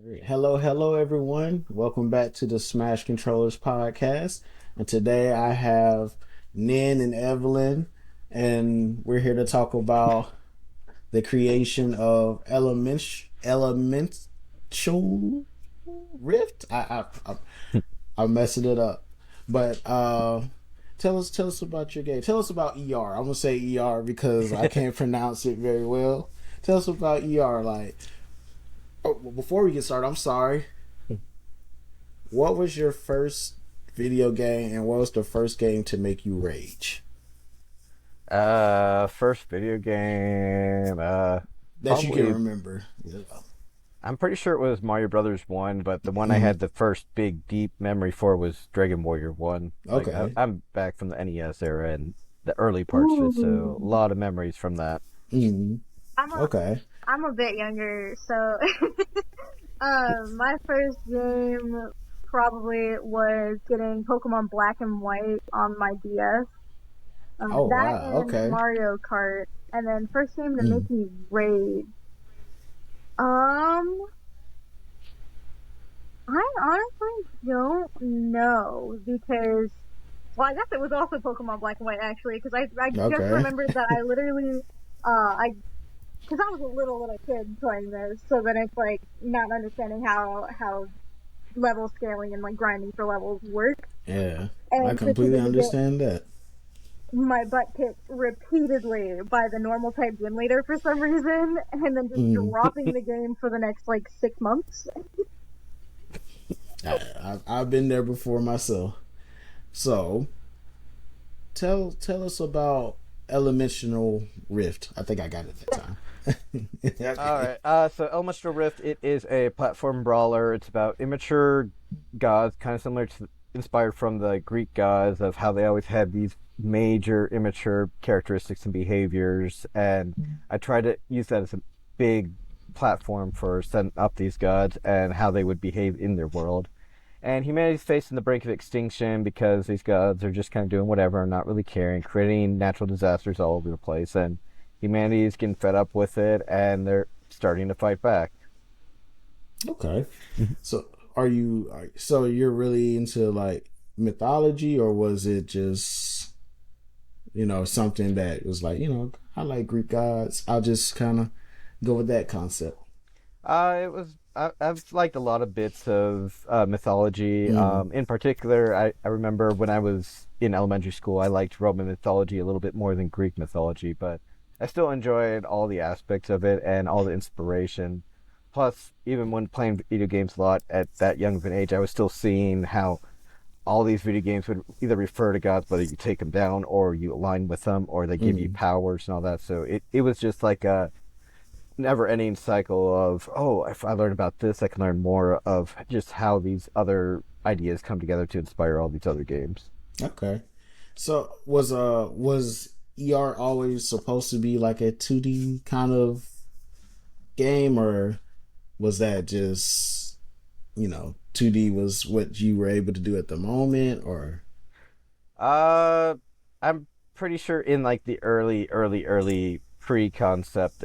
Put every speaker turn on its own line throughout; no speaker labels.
Great. Hello, everyone. Welcome back to the Smash Controllers podcast. And today I have Nin and Evelyn, and we're here to talk about the creation of Elemental Rift. I'm messing it up, but tell us about your game. Tell us about ER. I'm gonna say ER because I can't pronounce it very well. Tell us about ER. Well, before we get started, I'm sorry. What was your first video game, and what was the first game to make you rage?
First video game,
That you can
probably,
remember. Yeah.
I'm pretty sure it was Mario Brothers 1, but the one I
Mhm.
had the first big, deep memory for was Dragon Warrior 1.
Okay.
I'm back from the NES era and the early parts of it, so a
Ooh.
lot of memories from that.
Mhm.
I'm a
Okay.
I'm a bit younger, so my first game probably was getting Pokemon Black and White on my DS.
Oh
That
wow.
and
Okay.
Mario Kart, and then first game to
Mm.
make me rage. Um, I honestly don't know because, well, I guess it was also Pokemon Black and White actually, because I just
Okay.
remembered that I literally I because I was a little kid playing this, so then it's like not understanding how level scaling and like grinding for levels work,
Yeah. I
and
completely
proceeded to get
understand that.
my butt kicked repeatedly by the normal type gym leader for some reason, and then just
Mm.
dropping the game for the next like 6 months.
I've been there before myself. So tell us about Elemental Rift. I think I got it that time.
All
Okay.
right. So Elemental Rift, it is a platform brawler. It's about immature gods, kind of similar to, inspired from the Greek gods of how they always had these major immature characteristics and behaviors. And I tried to use that as a big platform for setting up these gods and how they would behave in their world. And humanity's facing the brink of extinction because these gods are just kind of doing whatever and not really caring, creating natural disasters all over the place. And humanity is getting fed up with it, and they're starting to fight back.
Okay. So so you're really into like mythology, or was it just something that was like, I like Greek gods. I'll just kind of go with that concept.
I've liked a lot of bits of mythology.
Mm.
In particular, I remember when I was in elementary school, I liked Roman mythology a little bit more than Greek mythology, but I still enjoyed all the aspects of it and all the inspiration. Plus, even when playing video games a lot at that young of an age, I was still seeing how all these video games would either refer to gods, whether you take them down or you align with them, or they give you
Mm.
powers and all that. So it was just like a never ending cycle of, oh, if I learn about this, I can learn more of just how these other ideas come together to inspire all these other games.
Okay. So was ER always supposed to be like a 2D kind of game, or was that just 2D was what you were able to do at the moment, or
Uh, I'm pretty sure in like the early pre-concept,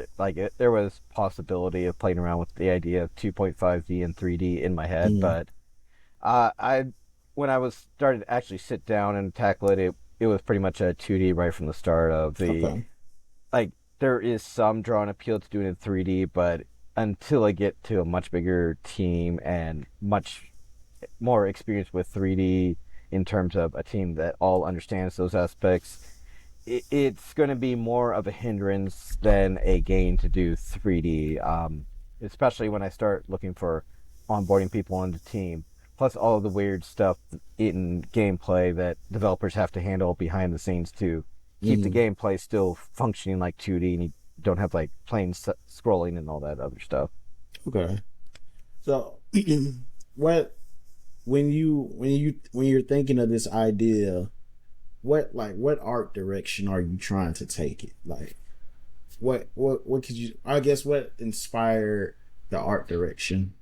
there was possibility of playing around with the idea of 2.5D and 3D in my head,
mm.
but I when I was started to actually sit down and tackle it, it was pretty much a 2D right from the start of the
Okay.
like there is some draw and appeal to doing it in 3D, but until I get to a much bigger team and much more experience with 3D in terms of a team that all understands those aspects, it's going to be more of a hindrance than a gain to do 3D, especially when I start looking for onboarding people on the team. Plus, all of the weird stuff in gameplay that developers have to handle behind the scenes to keep the
Mm.
gameplay still functioning like 2D, and you don't have like plain scrolling and all that other stuff.
Okay. So what when you're thinking of this idea, what art direction are you trying to take it? Like what could you I guess what inspired the art direction?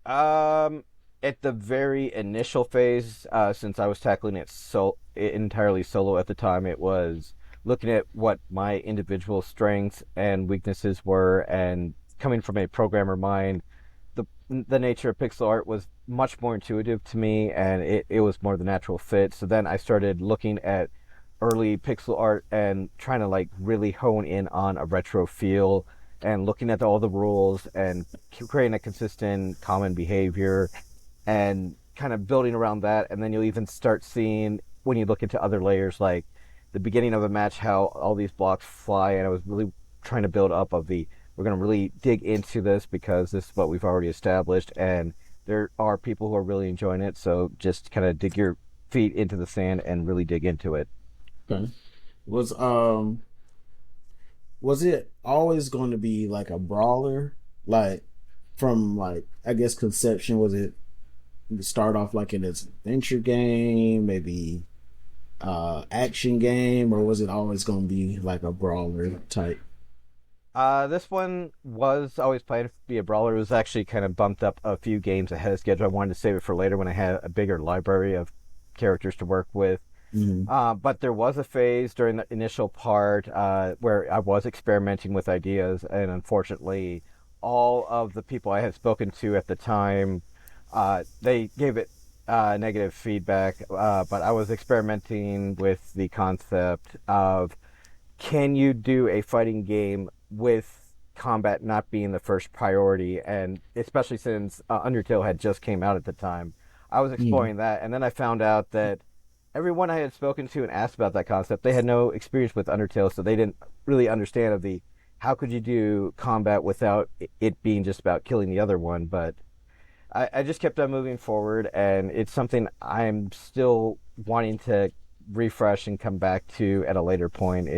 Um, at the very initial phase, since I was tackling it entirely solo at the time, it was looking at what my individual strengths and weaknesses were, and coming from a programmer mind, the the nature of pixel art was much more intuitive to me, and it was more the natural fit. So then I started looking at early pixel art and trying to like really hone in on a retro feel and looking at all the rules and creating a consistent common behavior and kind of building around that. And then you'll even start seeing when you look into other layers, like the beginning of a match, how all these blocks fly. And I was really trying to build up of the, we're going to really dig into this because this is what we've already established. And there are people who are really enjoying it. So just kind of dig your feet into the sand and really dig into it.
Okay. Was was it always going to be like a brawler? Like from like I guess conception, was it start off like in an adventure game, maybe action game, or was it always going to be like a brawler type?
This one was always planned to be a brawler. It was actually kind of bumped up a few games ahead of schedule. I wanted to save it for later when I had a bigger library of characters to work with. But there was a phase during the initial part where I was experimenting with ideas, and unfortunately, all of the people I had spoken to at the time, they gave it negative feedback. But I was experimenting with the concept of, can you do a fighting game with combat not being the first priority, and especially since Undertale had just came out at the time, I was exploring that, and then I found out that everyone I had spoken to and asked about that concept, they had no experience with Undertale, so they didn't really understand of the how could you do combat without it being just about killing the other one. But I just kept on moving forward, and it's something I'm still wanting to refresh and come back to at a later point.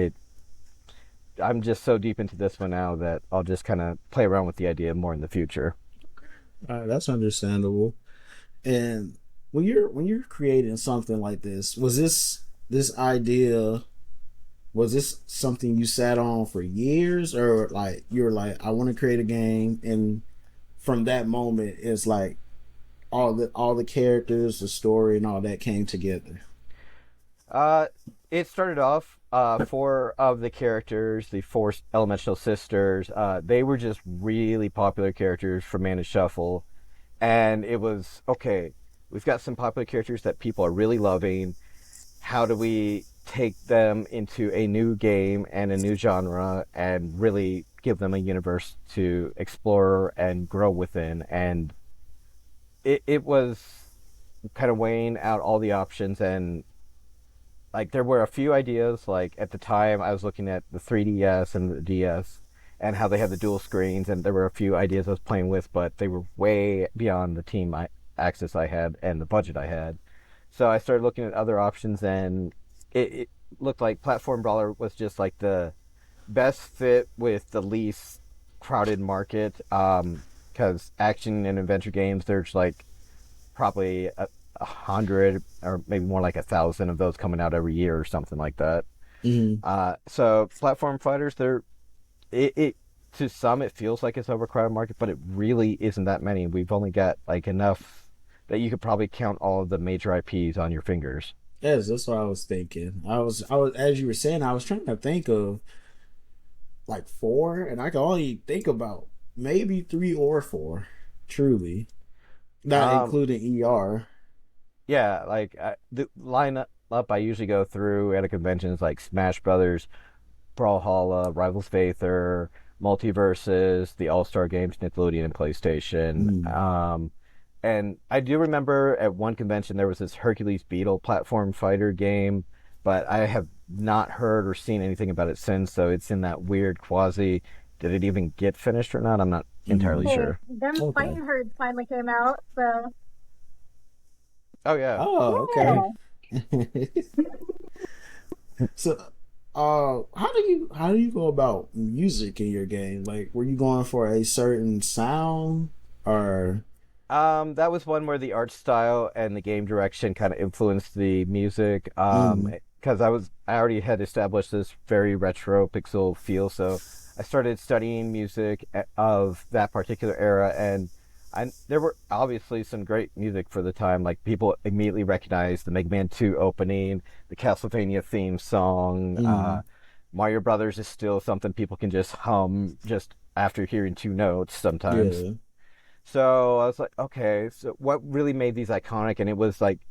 I'm just so deep into this one now that I'll just kind of play around with the idea more in the future.
That's understandable. And when you're creating something like this, was this idea, was this something you sat on for years, or like you were like, I want to create a game, and from that moment it's like all the characters, the story, and all that came together?
Uh, it started off, four of the characters, the four Elemental sisters, they were just really popular characters from Mana Shuffle. And it was, okay, we've got some popular characters that people are really loving. How do we take them into a new game and a new genre and really give them a universe to explore and grow within? And it was kind of weighing out all the options, and like there were a few ideas. Like at the time I was looking at the 3DS and the DS and how they had the dual screens, and there were a few ideas I was playing with, but they were way beyond the team access I had and the budget I had. So I started looking at other options, and it looked like platform brawler was just like the best fit with the least crowded market, because action and adventure games, there's like probably 100 or maybe more like 1,000 of those coming out every year or something like that. So platform fighters, it to some it feels like it's overcrowded market, but it really isn't that many. We've only got like enough that you could probably count all of the major IPs on your fingers.
Yes, that's what I was thinking. I was as you were saying, I was trying to think of like four, and I can only think about maybe three or four, truly, not including ER.
Yeah, like the lineup I usually go through at a convention is like Smash Brothers, Brawlhalla, Rivals Faither, Multiverses, the All-Star Games, Nickelodeon and PlayStation. And I do remember at one convention there was this Hercules Beetle platform fighter game, but I have not heard or seen anything about it since, so it's in that weird quasi, did it even get finished or not? I'm not entirely sure.
Them fighting herds finally came out, so.
Oh, yeah.
Oh, okay. So, how do you go about music in your game? Like, were you going for a certain sound, or?
That was one where the art style and the game direction kind of influenced the music. Because I already had established this very retro pixel feel, so I started studying music of that particular era, and there were obviously some great music for the time. Like people immediately recognized the Mega Man 2 opening, the Castlevania theme song. Mario Brothers is still something people can just hum just after hearing two notes sometimes.
Yeah.
So I was like, okay, so what really made these iconic? And it was like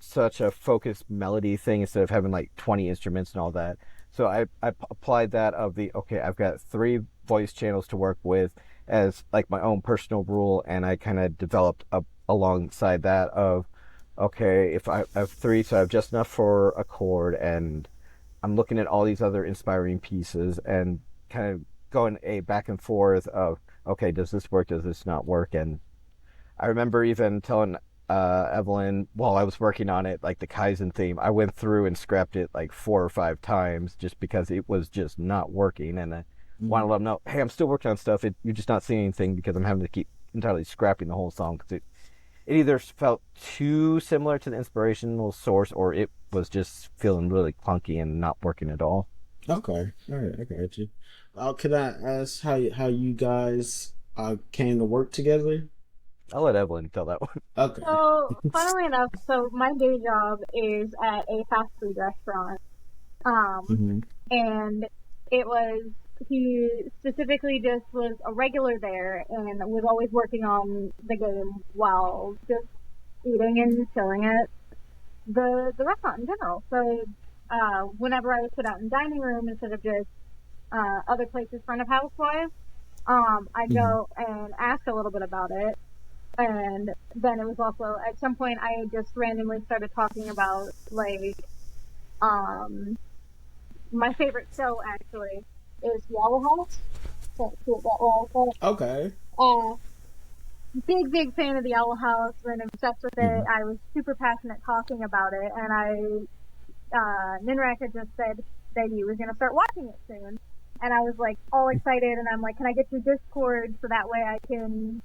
such a focused melody thing instead of having like 20 instruments and all that. So I applied that of the okay, I've got 3 voice channels to work with as like my own personal rule, and I kind of developed up alongside that of okay, if I have 3, so I have just enough for a chord, and I'm looking at all these other inspiring pieces and kind of going a back and forth of okay, does this work? Does this not work? And I remember even telling Evelyn while I was working on it, like the Kaizen theme, I went through and scrapped it like 4 or 5 times just because it was just not working. And I wanted to let them know, hey, I'm still working on stuff. You're just not seeing anything because I'm having to keep entirely scrapping the whole song because it either felt too similar to the inspirational source or it was just feeling really clunky and not working at all.
Okay, all right, I got you. Could I ask how you guys came to work together?
I'll let Evelyn tell that one.
Okay.
So, funnily enough, so my day job is at a fast food restaurant.
Mm-hmm.
And it was, he specifically just was a regular there and was always working on the game while just eating and chilling at the restaurant in general. So, whenever I was put out in dining room instead of just other places front of house wise, I'd go and ask a little bit about it. And then it was also, at some point, I just randomly started talking about, like, my favorite show, actually, is Yellow House. Can't see it that well, but,
Okay.
big fan of the Owl House, and obsessed with it. I was super passionate talking about it, and Ninrac had just said that he was going to start watching it soon. And I was like all excited, and I'm like, can I get your Discord so that way I can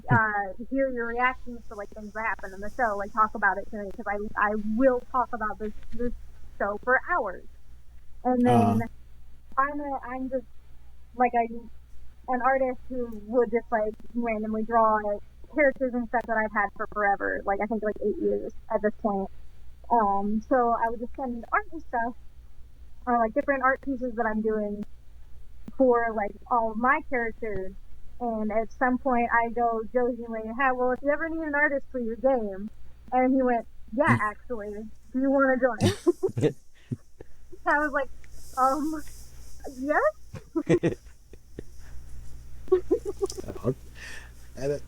hear your reactions to like things that happen in the show, like talk about it to me, because I will talk about this show for hours. And then I'm just like an artist who would just like randomly draw characters and stuff that I've had for forever, like I think like 8 years at this point. So I would just send art and stuff, or like different art pieces that I'm doing for like all of my characters, and at some point I go jokingly, hey, well, if you ever need an artist for your game, and he went, yeah, actually, do you want to join? I was like, yes.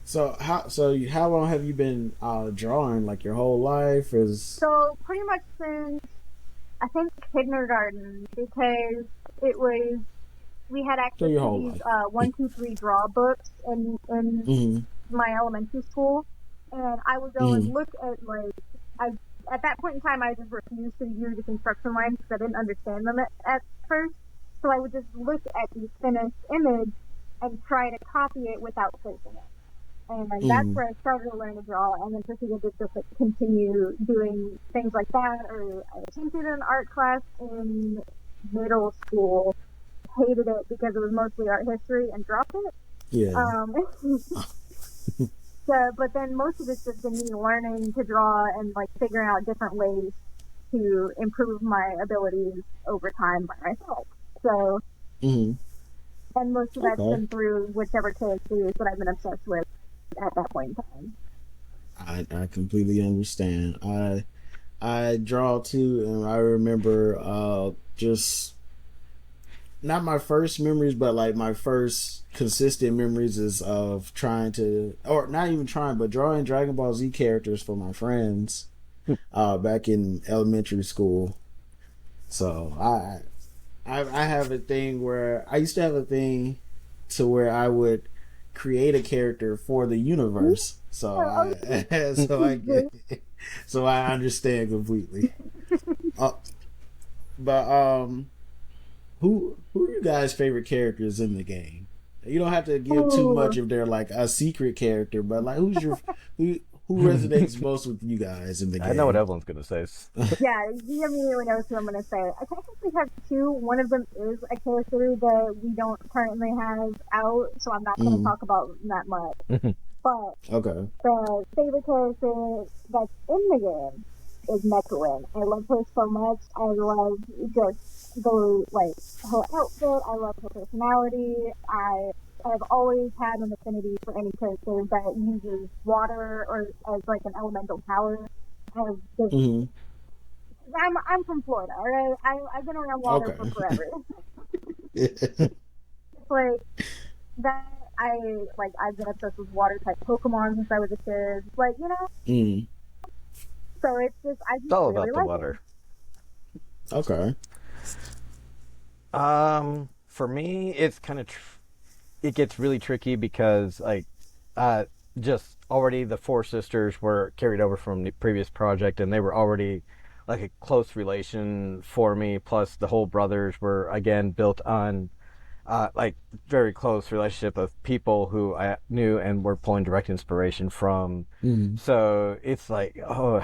So how long have you been drawing? Like your whole life?
So pretty much since I think kindergarten, because it was, we had access to these 1, 2, 3 draw books in my elementary school, and I would go and look at like at that point in time I just refused to use the construction lines because I didn't understand them at first. So I would just look at the finished image and try to copy it without tracing it. And that's where I started to learn to draw, and then proceeded to just like, continue doing things like that. Or I attempted an art class in middle school, hated it because it was mostly art history, and dropped it.
Yeah.
So, but then most of it's just been me learning to draw and like figuring out different ways to improve my abilities over time by myself. So, and most of that's been through whichever characters that I've been obsessed with at that point in time.
I completely understand. I draw too, and I remember just not my first memories, but like my first consistent memories is of trying to, or not even trying, but drawing Dragon Ball Z characters for my friends back in elementary school. So I have a thing where I used to have a thing to where I would create a character for the universe. So I understand completely. But who are you guys' favorite characters in the game? You don't have to give too much if they're like a secret character, but like who resonates most with you guys in the game?
I know what Evelyn's gonna say.
Yeah, you immediately knows who I'm gonna say. I technically have 2. One of them is a character that we don't currently have out, so I'm not gonna talk about that much. But the favorite character that's in the game is Metroin. I love her so much. I love just her outfit. I love her personality. I've always had an affinity for any character that uses water or as like an elemental power. I've just,
Hmm.
I'm from Florida, alright? I've been around water for
Okay.
forever. It's like that. I've been obsessed with water type Pokemon since I was a kid. Like, you know,
Mm.
so it's just I
It's
just
all
really
about the
like
water.
Okay.
For me, it's kind of it gets really tricky because uh, just already the four sisters were carried over from the previous project, and they were already like a close relation for me. Plus, the whole brothers were again built on like very close relationship of people who I knew and were pulling direct inspiration from.
Mm.
So it's like, oh,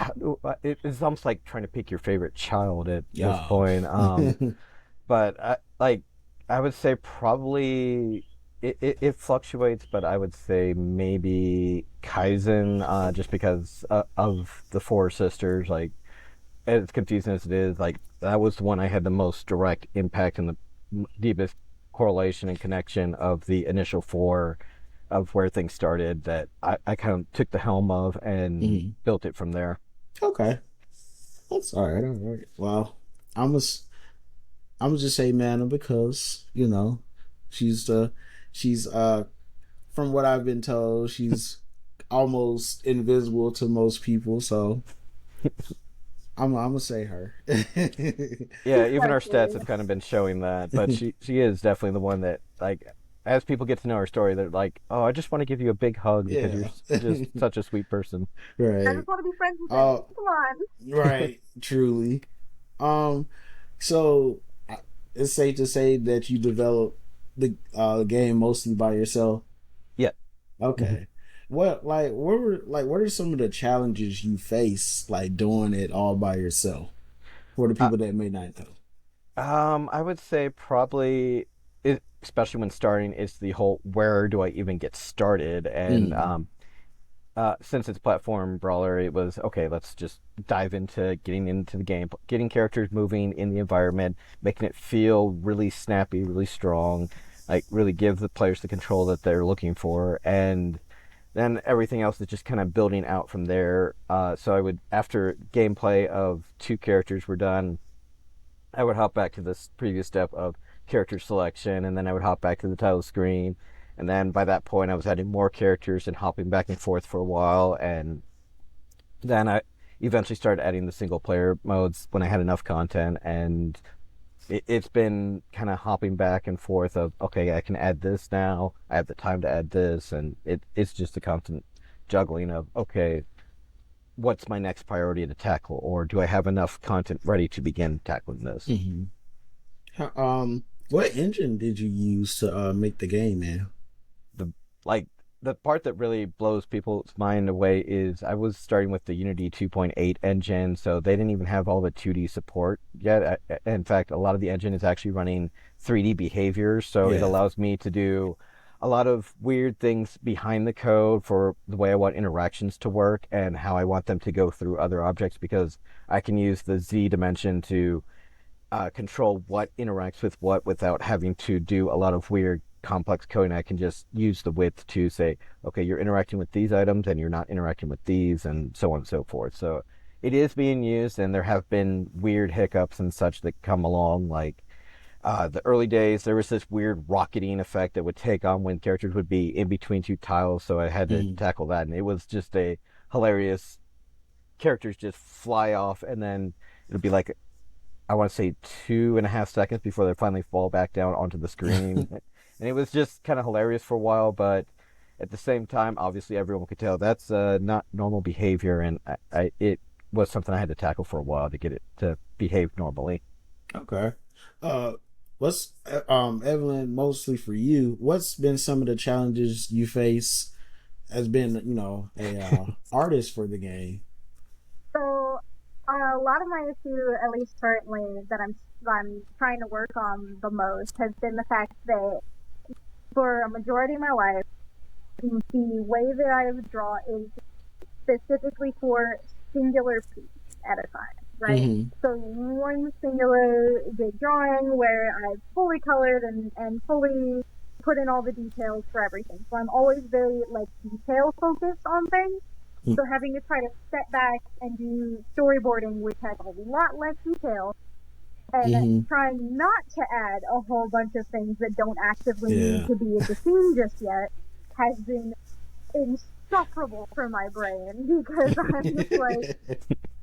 it's almost like trying to pick your favorite child at this
Yeah.
point. But I would say probably it fluctuates, but I would say maybe Kaizen, just because of the four sisters. Like, as confusing as it is, like that was the one I had the most direct impact and the deepest correlation and connection of the initial four of where things started that I kind of took the helm of and
Mhm.
built it from there.
Okay. That's all right. All right. Well, I'm gonna I'm gonna just say Mana because she's the she's from what I've been told she's almost invisible to most people. So I'm gonna say her.
Yeah, even our stats
Exactly.
have kind of been showing that, but she is definitely the one that like as people get to know her story, they're like, "Oh, I just want to give you a big hug because you're
Yeah.
just such a sweet person."
I
Right.
just want to be friends with
Uh.
it. Come on.
Right. Truly. Um. So it's safe to say that you developed the game mostly by yourself.
Yeah.
Okay. What are some of the challenges you face like doing it all by yourself for the
Uh,
people that may not know?
I would say probably, especially when starting, it's the whole where do I even get started? And
Mm.
since it's platform brawler, it was okay. Let's just dive into getting into the game, getting characters moving in the environment, making it feel really snappy, really strong, like really give the players the control that they're looking for, and then everything else is just kind of building out from there. So I would, after gameplay of two characters were done, I would hop back to this previous step of character selection, and then I would hop back to the title screen. And then by that point, I was adding more characters and hopping back and forth for a while. And then I eventually started adding the single player modes when I had enough content. And it's been kind of hopping back and forth of, okay, I can add this now. I have the time to add this. And it's just a constant juggling of, okay, what's my next priority to tackle? Or do I have enough content ready to begin tackling this?
Hmm. What engine did you use to make the game, man?
the like the part that really blows people's mind away is I was starting with the Unity 2.8 engine, so they didn't even have all the 2D support yet. In fact, a lot of the engine is actually running 3D behaviors, so it
Yeah.
allows me to do a lot of weird things behind the code for the way I want interactions to work and how I want them to go through other objects because I can use the Z dimension to control what interacts with what without having to do a lot of weird complex coding. I can just use the width to say, okay, you're interacting with these items and you're not interacting with these, and so on and so forth. So it is being used, and there have been weird hiccups and such that come along. Like the early days, there was this weird rocketing effect that would take on when characters would be in between two tiles, so I had to
Mm.
tackle that, and it was just a hilarious characters just fly off, and then it'll be like I want to say 2.5 seconds before they finally fall back down onto the screen. And it was just kind of hilarious for a while, but at the same time, obviously everyone could tell that's not normal behavior, and it was something I had to tackle for a while to get it to behave normally.
Okay. Uh, what's Evelyn, mostly for you? What's been some of the challenges you face as being a artist for the game?
So a lot of my issue, at least currently, that I'm trying to work on the most has been the fact that for a majority of my life, the way that I draw is specifically for singular piece at a time, right?
Mm-hmm.
So one singular big drawing where I've fully colored and fully put in all the details for everything. So I'm always very, like, detail focused on things. So having to try to step back and do storyboarding, which has a lot less detail, and trying not to add a whole bunch of things that don't actively need to be in the scene just yet, has been insufferable for my brain, because I'm just like,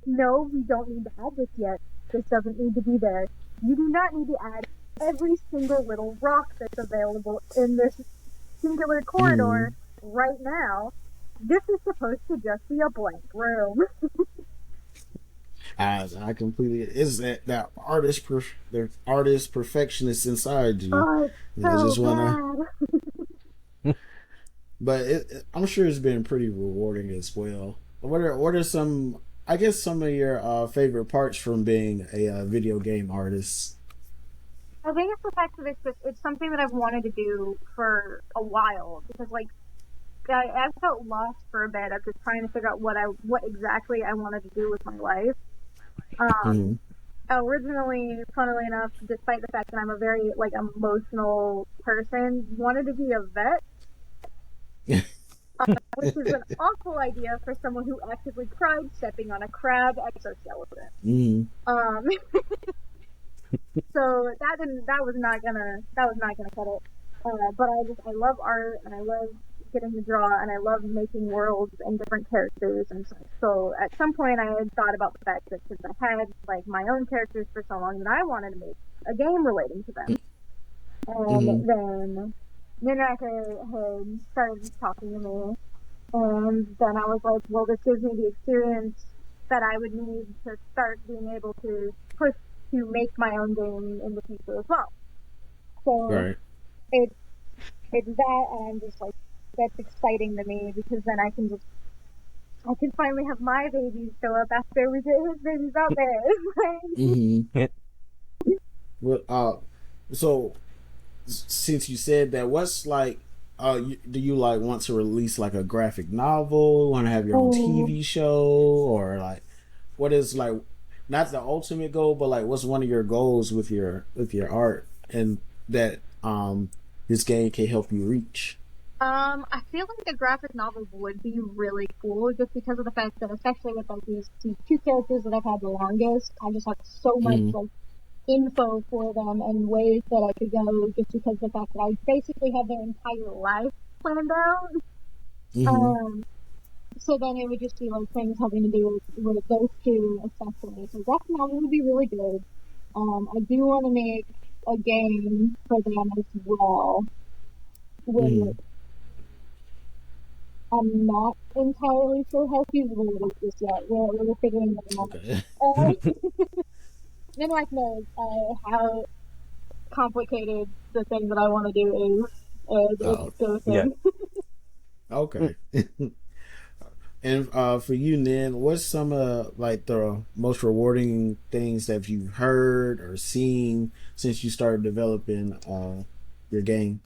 no, we don't need to add this yet. This doesn't need to be there. You do not need to add every single little rock that's available in this singular corridor right now. This is supposed to just be a blank room.
I completely is that artist perfectionist inside you.
Oh, it's so
just wanna. But I'm sure it's been pretty rewarding as well. What are some? I guess some of your favorite parts from being a video game artist.
I think it's the fact that it's something that I've wanted to do for a while, because like I felt lost for a bit of just trying to figure out what exactly I wanted to do with my life. Originally, funnily enough, despite the fact that I'm a very like emotional person, wanted to be a vet, which is an awful idea for someone who actively cried stepping on a crab exoskeleton. So that was not gonna cut it. But I love art, and I love getting to draw, and I love making worlds and different characters and such. So at some point I had thought about the fact that since I had like my own characters for so long, that I wanted to make a game relating to them. And then Ninrac had started talking to me, and then I was like, well, this gives me the experience that I would need to start being able to push to make my own game in the future as well. So it's that, and I'm just like, that's exciting to me, because then I can finally have my babies show up after we get his babies out there.
Well, so since you said that, what's like, do you like want to release like a graphic novel? Want to have your own TV show, or like, what is like, not the ultimate goal, but like, what's one of your goals with your art, and that this game can help you reach?
I feel like a graphic novel would be really cool, just because of the fact that, especially with like these two characters that I've had the longest, I just have so much like info for them and ways that I could go, just because of the fact that I basically have their entire life planned out. So then it would just be like things having to do with those two, especially. So graphic novel would be really good. I do want to make a game for them as well. I'm not entirely sure how feasible it is just yet. We're figuring it out. Okay. Ninrac knows how complicated the thing that I want to do is.
Yeah. Okay. And for you, Nin, what's some of like the most rewarding things that you've heard or seen since you started developing your game?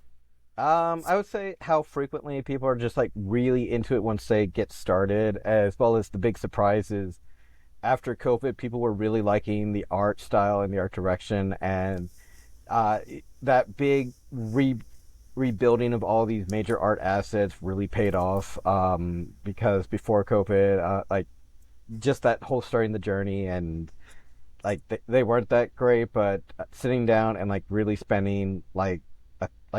I would say how frequently people are just like really into it once they get started, as well as the big surprises. After COVID, people were really liking the art style and the art direction, and that big rebuilding of all these major art assets really paid off, because before COVID, like just that whole starting the journey, and like they weren't that great, but sitting down and like really spending like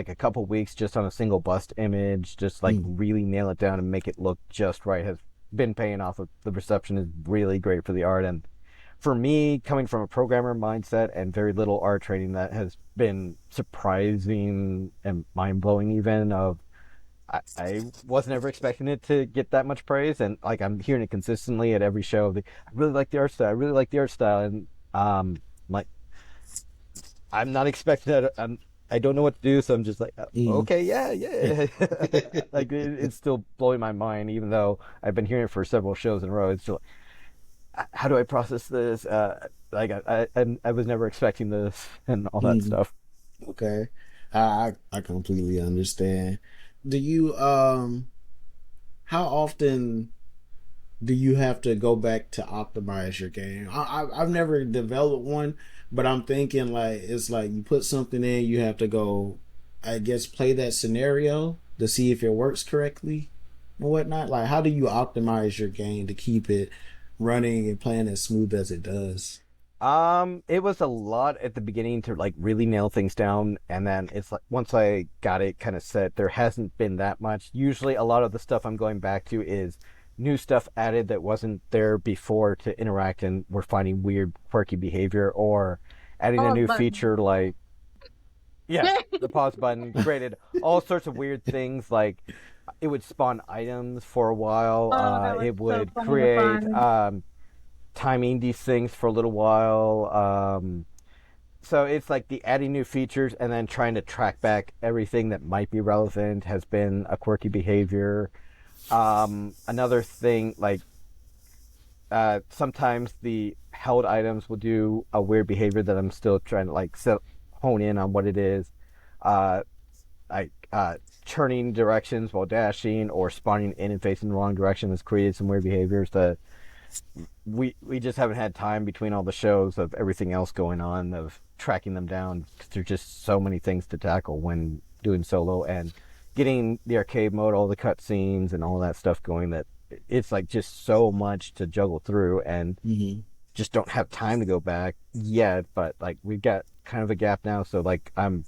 a couple weeks just on a single bust image, just like really nail it down and make it look just right, has been paying off. The reception is really great for the art, and for me, coming from a programmer mindset and very little art training, that has been surprising and mind-blowing even. I wasn't ever expecting it to get that much praise, and like I'm hearing it consistently at every show. I really like the art style. I really like the art style, and like I'm not expecting that. I don't know what to do, so I'm just like, okay, yeah. Like it's still blowing my mind, even though I've been hearing it for several shows in a row. It's still, how do I process this? Like I was never expecting this and all that stuff.
Okay, I completely understand. Do you how often do you have to go back to optimize your game? I've never developed one, but I'm thinking like it's like you put something in, you have to go I guess, play that scenario to see if it works correctly and whatnot? Like, how do you optimize your game to keep it running and playing as smooth as it does?
It was a lot at the beginning to like really nail things down, and then it's like once I got it kind of set, there hasn't been that much. Usually, a lot of the stuff I'm going back to is new stuff added that wasn't there before to interact, and we're finding weird, quirky behavior, or adding a
Pause
new
button.
feature like the pause button created all sorts of weird things like it would spawn items for a while.
That was
It would
so funny to
create
find.
timing these things for a little while. So it's like the adding new features and then trying to track back everything that might be relevant has been a quirky behavior. Another thing, like sometimes the held items will do a weird behavior that I'm still trying to like hone in on what it is. Like turning directions while dashing or spawning in and facing the wrong direction has created some weird behaviors that we just haven't had time between all the shows of everything else going on of tracking them down, because there's just so many things to tackle when doing solo and getting the arcade mode, all the cutscenes and all that stuff going, that it's like just so much to juggle through, and just don't have time to go back yet. But like we've got kind of a gap now, so like I'm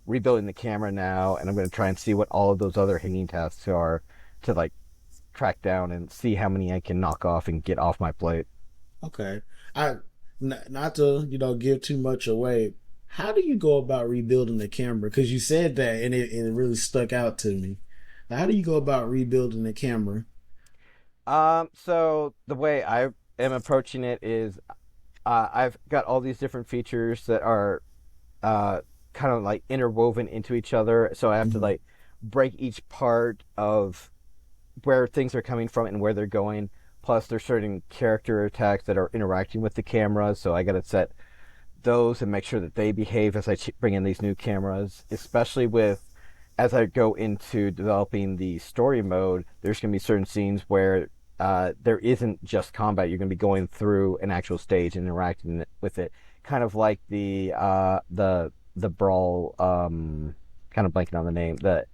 rebuilding the camera now, and I'm going to try and see what all of those other hanging tasks are to like track down and see how many I can knock off and get off my plate.
Okay. Not to, give too much away. How do you go about rebuilding the camera? Because you said that and it really stuck out to me. Now, how do you go about rebuilding the camera?
So the way I am approaching it is I've got all these different features that are kind of like interwoven into each other. So I have to like break each part of where things are coming from and where they're going. Plus, there's certain character attacks that are interacting with the camera, so I got to set those and make sure that they behave as I bring in these new cameras. Especially as I go into developing the story mode, there's going to be certain scenes where there isn't just combat. You're going to be going through an actual stage and interacting with it, kind of like the brawl. Kind of blanking on the name. The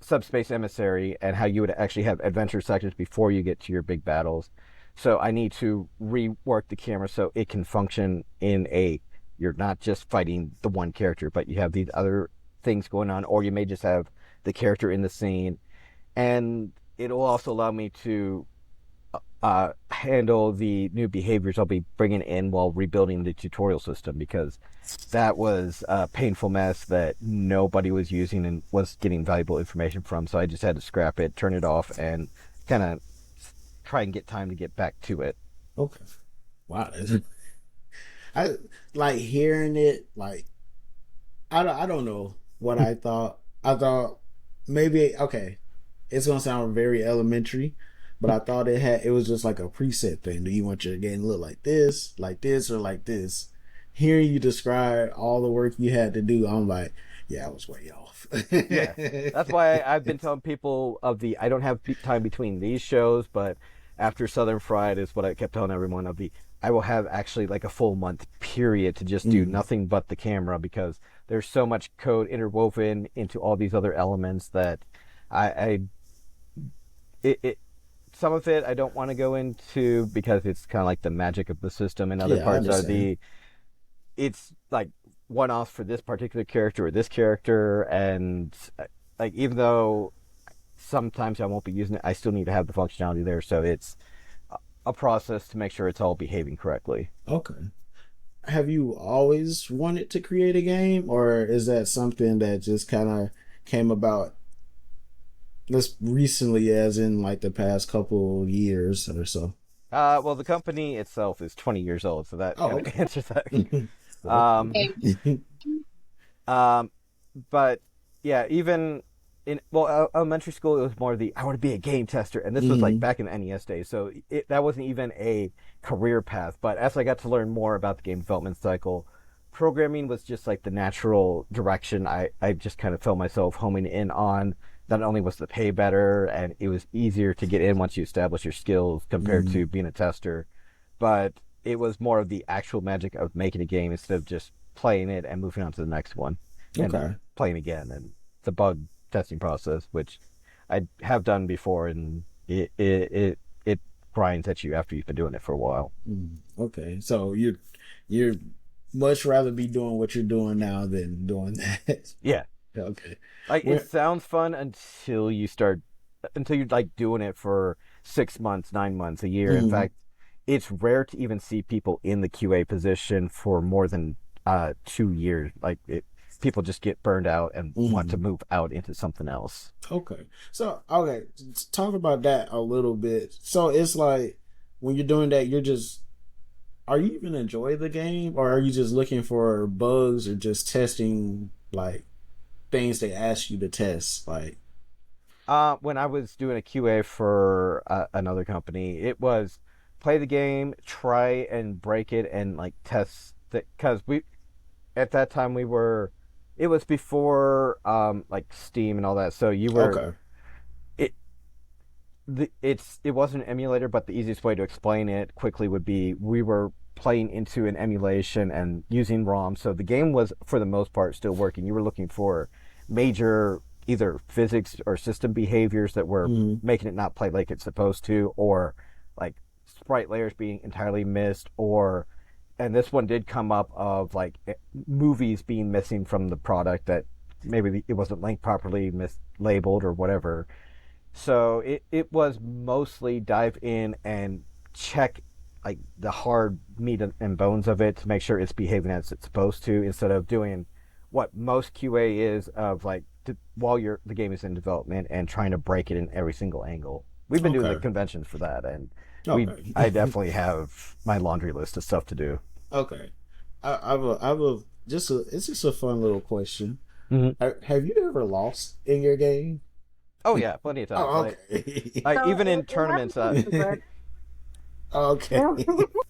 Subspace Emissary, and how you would actually have adventure sections before you get to your big battles. So I need to rework the camera so it can function you're not just fighting the one character, but you have these other things going on, or you may just have the character in the scene. And it'll also allow me to handle the new behaviors I'll be bringing in while rebuilding the tutorial system, because that was a painful mess that nobody was using and was getting valuable information from. So I just had to scrap it, turn it off, and kind of try and get time to get back to it.
Okay. Wow. I like hearing it. Like, I don't know what I thought. I thought maybe, okay, it's going to sound very elementary, but I thought it was just like a preset thing. Do you want your game to look like this, or like this? Hearing you describe all the work you had to do, I'm like, yeah, I was way off.
Yeah, that's why I've been telling people I don't have time between these shows, but after Southern Fried is what I kept telling everyone I will have actually like a full month period to just do nothing but the camera, because there's so much code interwoven into all these other elements that some of it I don't want to go into because it's kind of like the magic of the system, and other parts are it's like one-offs for this particular character or this character, and like even though sometimes I won't be using it, I still need to have the functionality there, so it's a process to make sure it's all behaving correctly.
Okay. Have you always wanted to create a game, or is that something that just kind of came about this recently, as in like the past couple years or so?
Well, the company itself is 20 years old, so that kind of answers that. But yeah, even in elementary school, it was more I want to be a game tester, and this was like back in the NES days, so that wasn't even a career path. But as I got to learn more about the game development cycle, programming was just like the natural direction. I just kind of felt myself homing in on. Not only was the pay better, and it was easier to get in once you establish your skills compared to being a tester, but it was more of the actual magic of making a game instead of just playing it and moving on to the next one. end up
Okay.
playing again. And it's a bug testing process, which I have done before, and it grinds at you after you've been doing it for a while.
Okay. So you're much rather be doing what you're doing now than doing that.
Yeah.
Okay.
Like
Well,
it sounds fun until you're like doing it for 6 months, 9 months, a year. In
mm,
fact, it's rare to even see people in the QA position for more than 2 years. People just get burned out and want to
mm.
move out into something else.
Okay. So, okay, talk about that a little bit. So it's like when you're doing that, are you even enjoy the game, or are you just looking for bugs, or just testing like things they ask you to test? Like,
When I was doing a QA for another company, it was play the game, try and break it, and like test it. Because at that time it was before like Steam and all that. So
okay.
it it wasn't an emulator, but the easiest way to explain it quickly would be we were playing into an emulation and using ROM. So the game was, for the most part, still working. You were looking for major either physics or system behaviors that were
Mm,
making it not play like it's supposed to, or like sprite layers being entirely missed, or and this one did come up of like movies being missing from the product that maybe it wasn't linked properly, mislabeled or whatever. So it was mostly dive in and check like the hard meat and bones of it to make sure it's behaving as it's supposed to, instead of doing what most QA is of like while the game is in development and trying to break it in every single angle. We've been doing the
okay.
conventions for that, and
Okay.
I definitely have my laundry list of stuff to do.
Okay. It's just a fun little question.
Mm-hmm.
Have you ever lost in your game?
Oh yeah, plenty of times.
Oh, okay.
Like
So
even in
it happens
tournaments,
to me, but
Okay.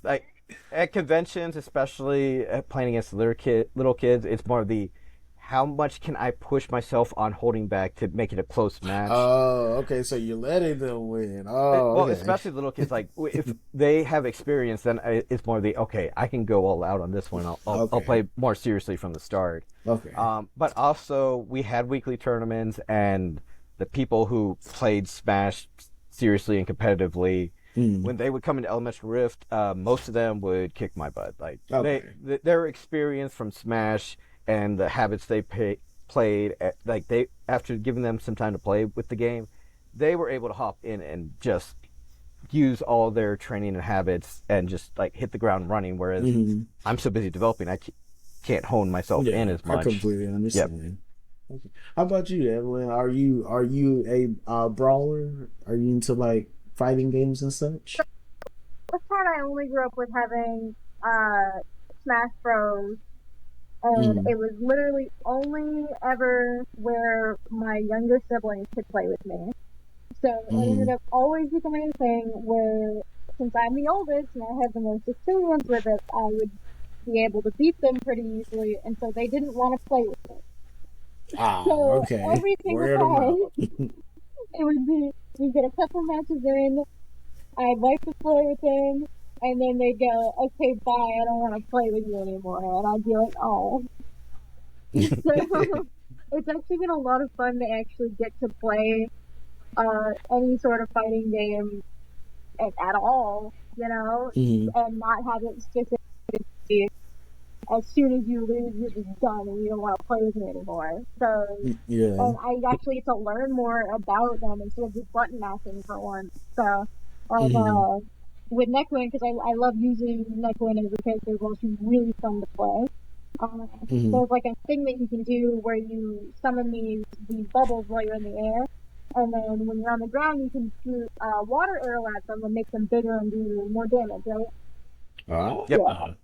like at conventions, especially playing against little kids, it's more of the how much can I push myself on holding back to make it a close match.
Oh, okay. So you're letting them win. Oh,
Well,
okay.
especially little kids, like if they have experience, then it's more of the okay, I can go all out on this one. I'll
Okay.
play more seriously from the start.
Okay.
But also we had weekly tournaments, and the people who played Smash seriously and competitively,
Mm.
when they would come into Elemental Rift, most of them would kick my butt. Like
Okay.
their experience from Smash and the habits they played, like they after giving them some time to play with the game, they were able to hop in and just use all their training and habits and just like hit the ground running. Whereas
Hmm.
I'm so busy developing, I can't hone myself in
Yeah,
as
I
much.
completely
Yep.
understand. Okay. How about you, Evelyn? Are you a brawler? Are you into like fighting games and such?
this part I only grew up with having Smash Bros. And
Mm.
it was literally only ever where my younger siblings could play with me. So it ended
Mm.
up always becoming a thing where, since I'm the oldest and I had the most experience with it, I would be able to beat them pretty easily, and so they didn't want to play with me.
Ah,
So
okay.
every single
Wear them out.
time, it would be, we get a couple matches in, I'd like to play with them, and then they'd go, okay, bye, I don't want to play with you anymore, and I'd be like, oh. So it's actually been a lot of fun to actually get to play any sort of fighting game at all,
Hmm.
and not have it specifically be as soon as you lose, you're just done and you don't want to play with me anymore. So,
Yeah.
and I actually get to learn more about them instead of just button mashing for once. So, like,
Hmm.
with Neckwin, because I love using Neckwin as a character, it's actually really fun to play.
Hmm.
There's like a thing that you can do where you summon these bubbles while you're in the air, and then when you're on the ground, you can shoot water arrow at them and make them bigger and do more damage, right?
Ah.
Yep.
Yeah.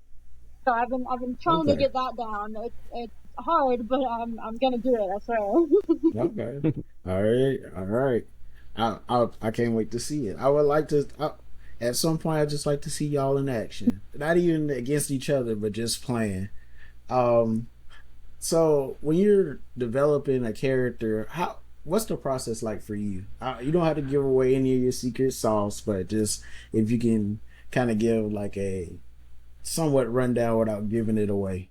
So I've been trying to
Okay.
get that down. It's hard, but I'm gonna do it. I swear.
Okay. All right. All right. I can't wait to see it. I would like to. At some point, I just like to see y'all in action. Not even against each other, but just playing. Um. So when you're developing a character, what's the process like for you? You don't have to give away any of your secret sauce, but just if you can kind of give like a somewhat rundown without giving it away.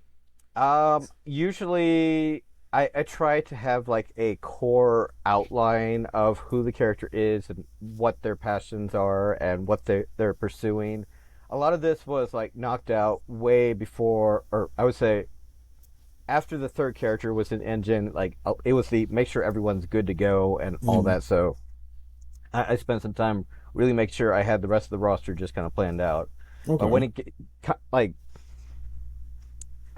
Usually I try to have like a core outline of who the character is and what their passions are and what they're pursuing. A lot of this was like knocked out way before, or I would say after the third character was an engine. Like it was the make sure everyone's good to go and all that. So I spent some time really make sure I had the rest of the roster just kind of planned out.
Okay.
But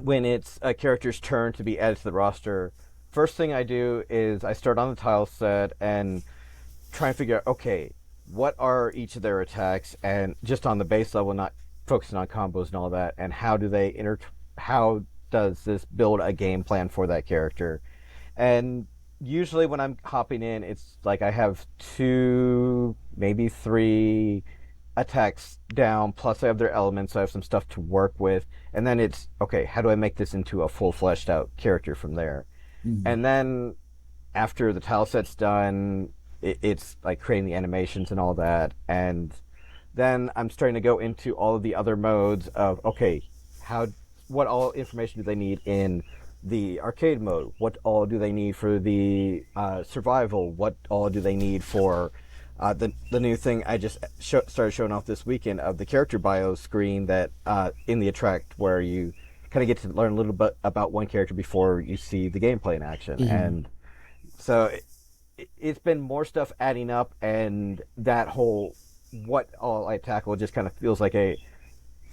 when it's a character's turn to be added to the roster, first thing I do is I start on the tile set and try and figure out, okay, what are each of their attacks, and just on the base level, not focusing on combos and all that, and how does this build a game plan for that character? And usually when I'm hopping in, it's like I have 2, maybe 3 attacks down, plus I have their elements, so I have some stuff to work with, and then it's, okay, how do I make this into a full fleshed out character from there? And then after the tile set's done, it's like creating the animations and all that, and then I'm starting to go into all of the other modes of, okay, what all information do they need in the arcade mode? What all do they need for the survival? What all do they need for the new thing I just started showing off this weekend of the character bio screen that in the Attract, where you kind of get to learn a little bit about one character before you see the gameplay in action. And so it's been more stuff adding up, and that whole what all I tackle just kind of feels like I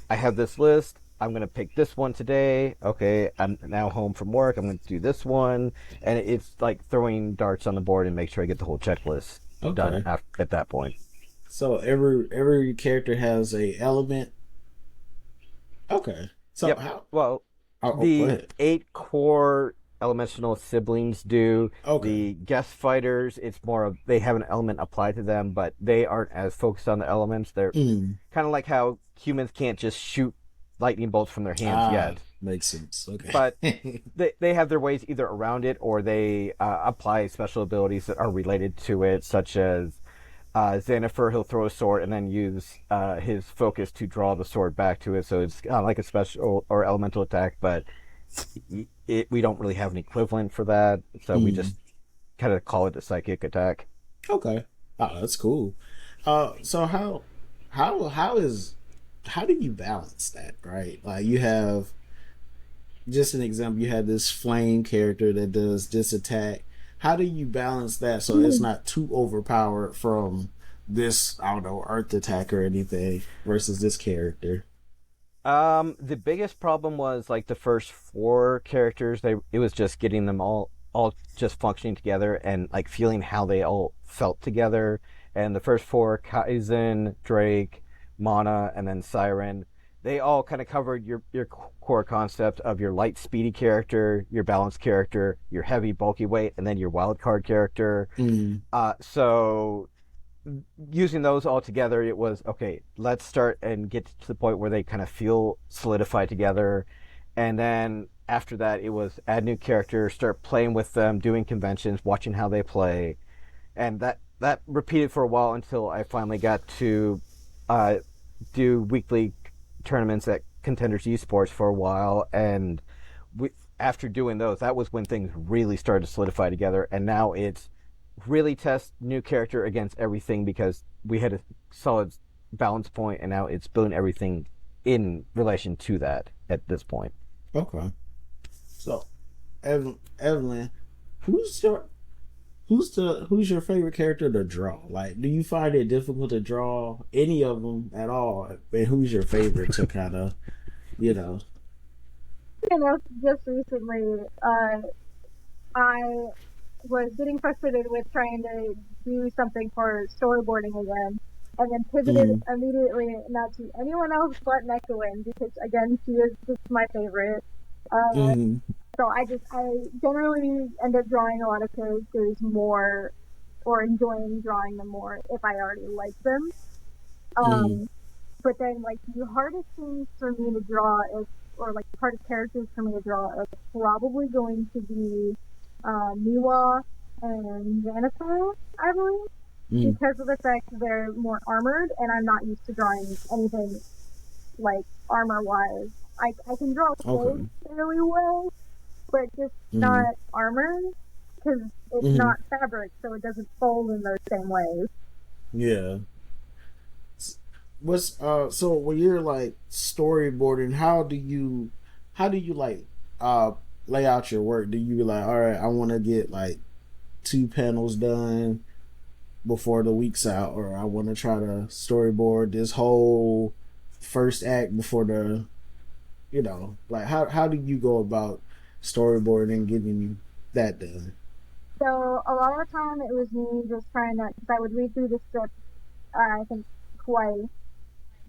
have this list. I'm going to pick this one today. Okay, I'm now home from work. I'm going to do this one. And it's like throwing darts on the board and make sure I get the whole checklist done at that point.
So every character has a element. Okay. So
the 8 core Elemensional siblings do. The guest fighters, it's more of they have an element applied to them, but they aren't as focused on the elements. They're kind of like how humans can't just shoot lightning bolts from their hands yet.
Makes sense. Okay.
But they have their ways either around it, or they apply special abilities that are related to it, such as Xanafer, he'll throw a sword and then use his focus to draw the sword back to it. So it's like a special or elemental attack, but we don't really have an equivalent for that. So we just kind of call it a psychic attack.
Okay. Oh, that's cool. So how do you balance that, right? Like, you have, just an example, you have this flame character that does this attack. How do you balance that so it's not too overpowered from this, I don't know, earth attack or anything versus this character?
The biggest problem was like the first 4 characters. It was just getting them all just functioning together and like feeling how they all felt together. And the first 4, Kaizen, Drake, Mana, and then Siren, they all kind of covered your core concept of your light speedy character, your balanced character, your heavy bulky weight, and then your wild card character. So using those all together, it was, okay, let's start and get to the point where they kind of feel solidified together. And then after that, it was add new characters, start playing with them, doing conventions, watching how they play. And that repeated for a while until I finally got to do weekly tournaments at Contenders Esports for a while, and after doing those, that was when things really started to solidify together. And now it's really test new character against everything, because we had a solid balance point, and now it's building everything in relation to that at this point.
Okay. So, Evelyn, who's your favorite character to draw? Like, do you find it difficult to draw any of them at all? And who's your favorite to kind of,
just recently, I was getting frustrated with trying to do something for storyboarding again, and then pivoted immediately not to anyone else but Evelyn, because again, she is just my favorite. So I generally end up drawing a lot of characters more, or enjoying drawing them more if I already like them. But then, like, the hardest things for me to draw hardest characters for me to draw are probably going to be Miwa and Xanathar, I believe, because of the fact that they're more armored, and I'm not used to drawing anything like armor-wise. I can draw clothes fairly well, but just not armor, because it's not fabric, so it doesn't fold in those same ways.
Yeah. What's so when you're like storyboarding, how do you like lay out your work? Do you be like, all right, I want to get like 2 panels done before the week's out, or I want to try to storyboard this whole first act before the, like how do you go about storyboarding and getting that done?
So a lot of the time it was me just trying to, because I would read through the script, I think twice,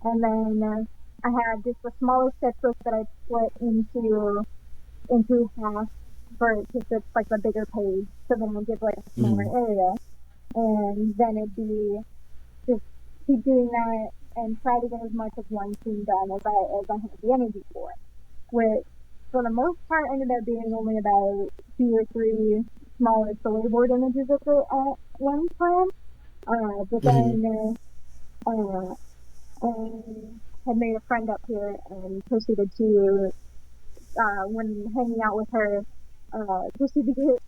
and then I had just a smaller sketchbook that I split into half for it to fit like a bigger page, so then I'd give like a smaller area, and then it'd be just keep doing that and try to get as much of one scene done as I had the energy for, which for the most part ended up being only about 2 or 3 smaller storyboard images at one time. But then I had made a friend up here and proceeded to, when hanging out with her, proceeded to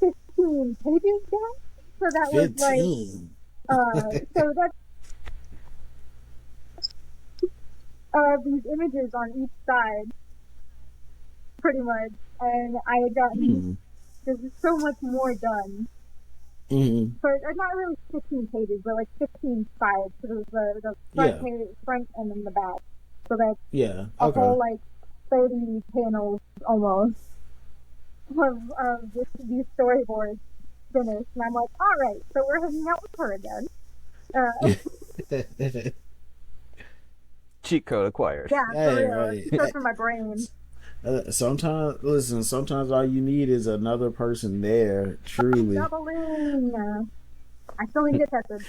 get 15 pages done. So that
15.
Was like, so that's these images on each side, pretty much, and I had gotten there's so much more done. So not really 15 pages, but like 15 sides. So there's the front page, front and then the back. So that's a whole like 30 panels almost of these storyboards finished. And I'm like, all right, so we're hanging out with her again.
Cheat code acquired.
Yeah, for real. Cheat code for my brain.
Sometimes all you need is another person there, truly.
Doubling. I still need to get tested.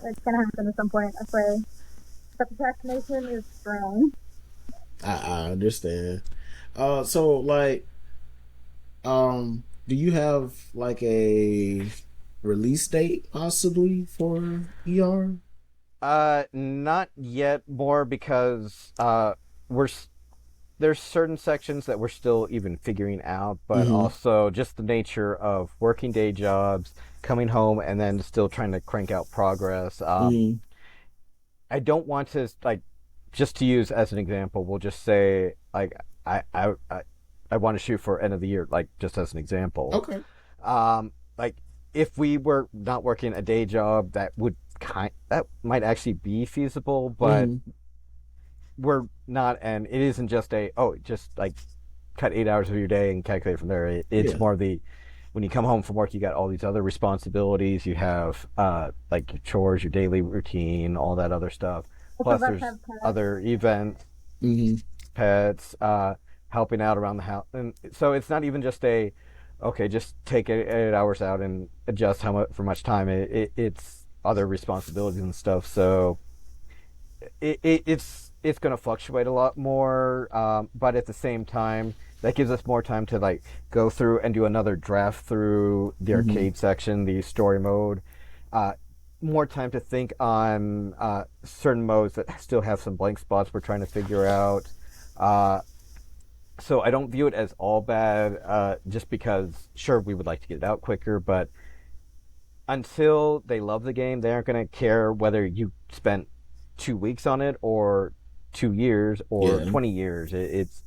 It's gonna happen at some point, I swear. The procrastination is strong.
I understand. So like, do you have like a release date possibly for ER?
Not yet. More because there's certain sections that we're still even figuring out, but also just the nature of working day jobs, coming home, and then still trying to crank out progress. I don't want to, like, just to use as an example, we'll just say, like, I want to shoot for end of the year, like, just as an example.
Okay.
Like, if we were not working a day job, that might actually be feasible, but we're not, and it isn't just just like cut 8 hours of your day and calculate from there. It's more when you come home from work, you got all these other responsibilities. You have like your chores, your daily routine, all that other stuff. Plus there's other events, pets, helping out around the house. And so it's not even just just take 8 hours out and adjust for much time. It's other responsibilities and stuff. So it's going to fluctuate a lot more, but at the same time, that gives us more time to like go through and do another draft through the arcade section, the story mode. More time to think on certain modes that still have some blank spots we're trying to figure out. So I don't view it as all bad, just because, sure, we would like to get it out quicker, but until they love the game, they aren't going to care whether you spent 2 weeks on it or 2 years or 20 years. It's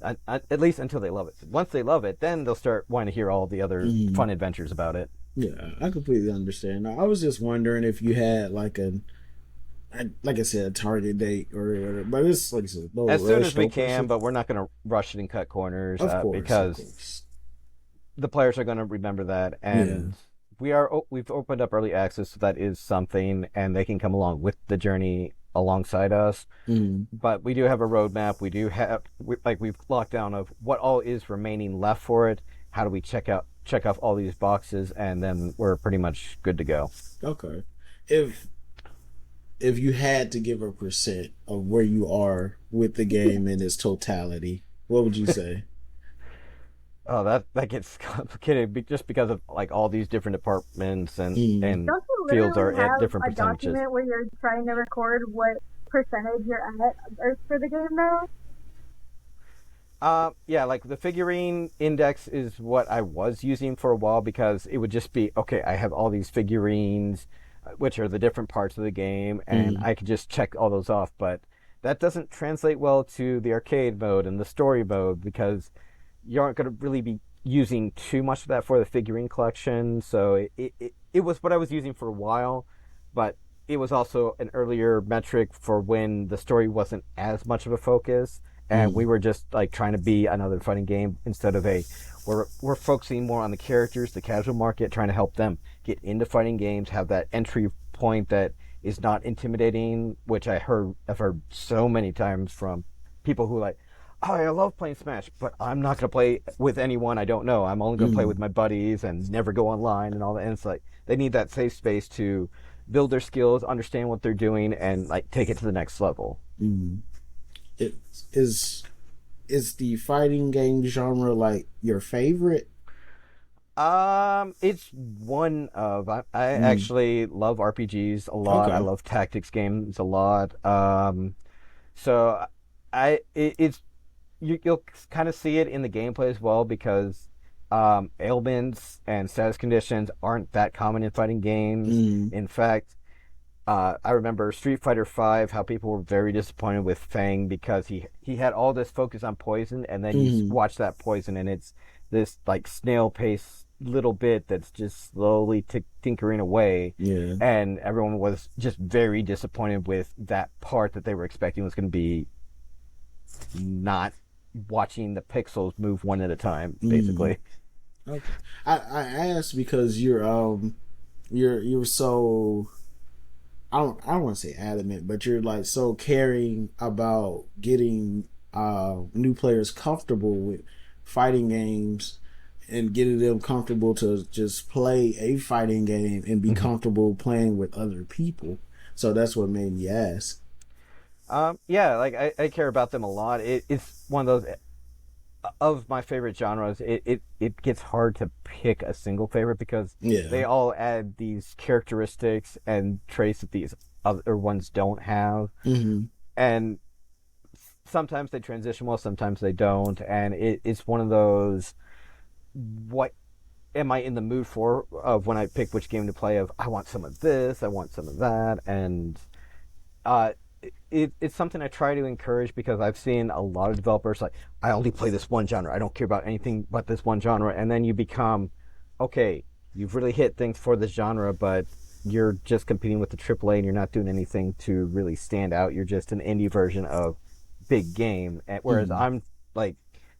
at least until they love it. Once they love it, then they'll start wanting to hear all the other fun adventures about it.
Yeah, I completely understand. I was just wondering if you had like I said, a target date or whatever. But it's like I said,
as soon as we can, but we're not going to rush it and cut corners, because the players are going to remember that, and we've opened up early access, so that is something, and they can come along with the journey alongside us. But we do have a roadmap. We do have we've locked down of what all is remaining left for it. How do we check off all these boxes, and then we're pretty much good to go.
Okay. If you had to give a percent of where you are with the game in its totality, what would you say?
Oh, that gets complicated just because of like all these different departments and fields are at different percentages.
Don't you a document where you're trying to record what percentage you're at for the game now?
Yeah, like the figurine index is what I was using for a while because it would just be, okay, I have all these figurines, which are the different parts of the game, and
Mm.
I could just check all those off. But that doesn't translate well to the arcade mode and the story mode because you aren't going to really be using too much of that for the figurine collection. So it was what I was using for a while, but it was also an earlier metric for when the story wasn't as much of a focus and we
Mm.
were just like trying to be another fighting game instead of we're focusing more on the characters, the casual market, trying to help them get into fighting games, have that entry point that is not intimidating, which I've heard so many times from people who like, oh, I love playing Smash, but I'm not gonna play with anyone I don't know. I'm only gonna play with
Mm.
my buddies and never go online and all that. And it's like they need that safe space to build their skills, understand what they're doing, and like take it to the next level.
Mm. It is the fighting game genre like your favorite?
It's one of I
Mm.
actually love RPGs a lot. I
Okay.
love tactics games a lot. So it's you'll kind of see it in the gameplay as well because ailments and status conditions aren't that common in fighting games.
Mm.
In fact, I remember Street Fighter V, how people were very disappointed with Fang because he had all this focus on poison, and then you
Mm.
watch that poison, and it's this like snail pace little bit that's just slowly tinkering away,
Yeah.
and everyone was just very disappointed with that part that they were expecting was going to be not watching the pixels move one at a time,
Mm.
basically.
Okay. I asked because you're so I don't want to say adamant, but you're like so caring about getting new players comfortable with fighting games and getting them comfortable to just play a fighting game and be
Mhm.
comfortable playing with other people. So that's what made me ask.
Yeah, like I care about them a lot. It's one of those of my favorite genres. It gets hard to pick a single favorite because
Yeah.
they all add these characteristics and traits that these other ones don't have,
Mm-hmm.
and sometimes they transition well, sometimes they don't, and it's one of those what am I in the mood for of when I pick which game to play of I want some of this, I want some of that, and uh, it's something I try to encourage because I've seen a lot of developers like I only play this one genre. I don't care about anything but this one genre, and then you become okay. You've really hit things for this genre, but you're just competing with the AAA, and you're not doing anything to really stand out. You're just an indie version of big game. Whereas
Mm-hmm.
I'm like,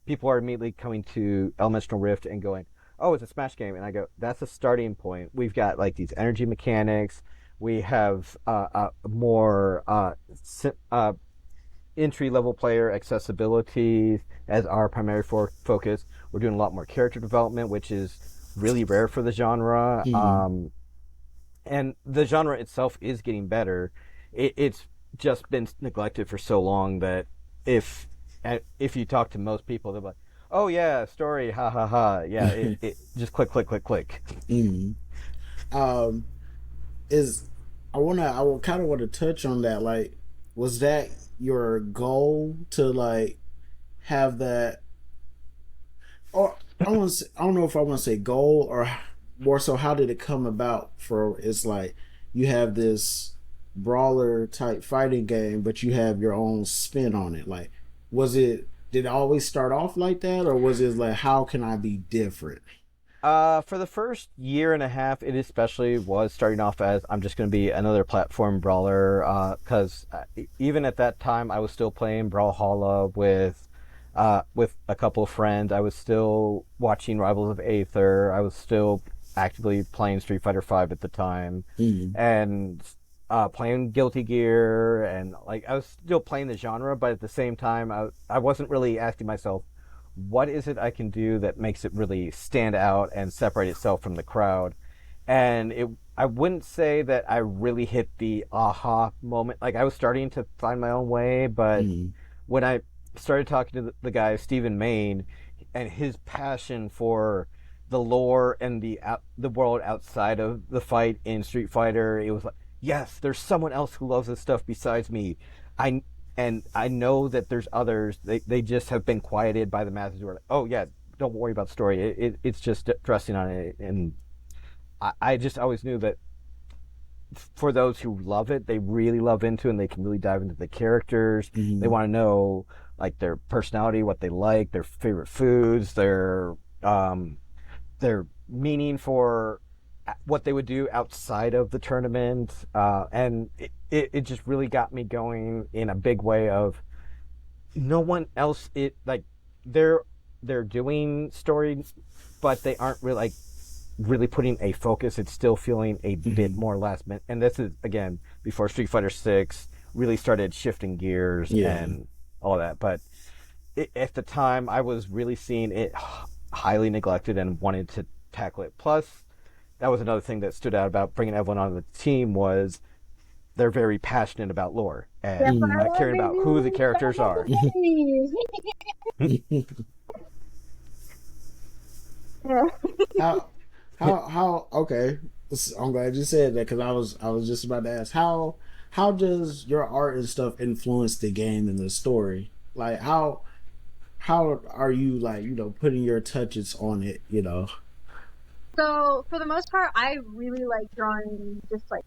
people are immediately coming to Elemensional Rift and going, "Oh, it's a Smash game," and I go, "That's a starting point. We've got like these energy mechanics. We have more entry level player accessibility as our primary focus. We're doing a lot more character development, which is really rare for the genre.
Mm-hmm.
And the genre itself is getting better. It's just been neglected for so long that if if you talk to most people, they're like, "Oh yeah, story, ha ha ha, yeah." It just click click click click.
Mm-hmm. Um, is I will kind of want to touch on that. Like, was that your goal to like have that, or I don't know if I want to say goal or more so how did it come about? For it's like you have this brawler type fighting game, but you have your own spin on it. Like, was it did it always start off like that, or was it like how can I be different?
For the first year and a half, it especially was starting off as I'm just going to be another platform brawler. Because even at that time, I was still playing Brawlhalla with a couple of friends. I was still watching Rivals of Aether. I was still actively playing Street Fighter V at the time,
Mm.
and playing Guilty Gear, and like I was still playing the genre, but at the same time, I wasn't really asking myself what is it I can do that makes it really stand out and separate itself from the crowd. And I wouldn't say that I really hit the aha moment. Like I was starting to find my own way, but
Mm.
when I started talking to the guy Stephen Main and his passion for the lore and the world outside of the fight in Street Fighter, it was like, yes, there's someone else who loves this stuff besides me. I And I know that there's others, they just have been quieted by the masses who are like, oh yeah, don't worry about the story. It's just dressing on it. And I just always knew that for those who love it, they really love into it, and they can really dive into the characters.
Mm-hmm.
They want to know like their personality, what they like, their favorite foods, their meaning for what they would do outside of the tournament, and it just really got me going in a big way. Of no one else, it like they're doing story, but they aren't really putting a focus. It's still feeling a bit more last minute, and this is again before Street Fighter 6 really started shifting gears and all that. But at the time, I was really seeing it highly neglected and wanted to tackle it. Plus, that was another thing that stood out about bringing Evelyn onto the team, was they're very passionate about lore and not caring about who the characters are.
How okay, I'm glad you said that, because I was just about to ask how does your art and stuff influence the game and the story? Like how are you, like, you know, putting your touches on it, you know?
So for the most part, I really like drawing just like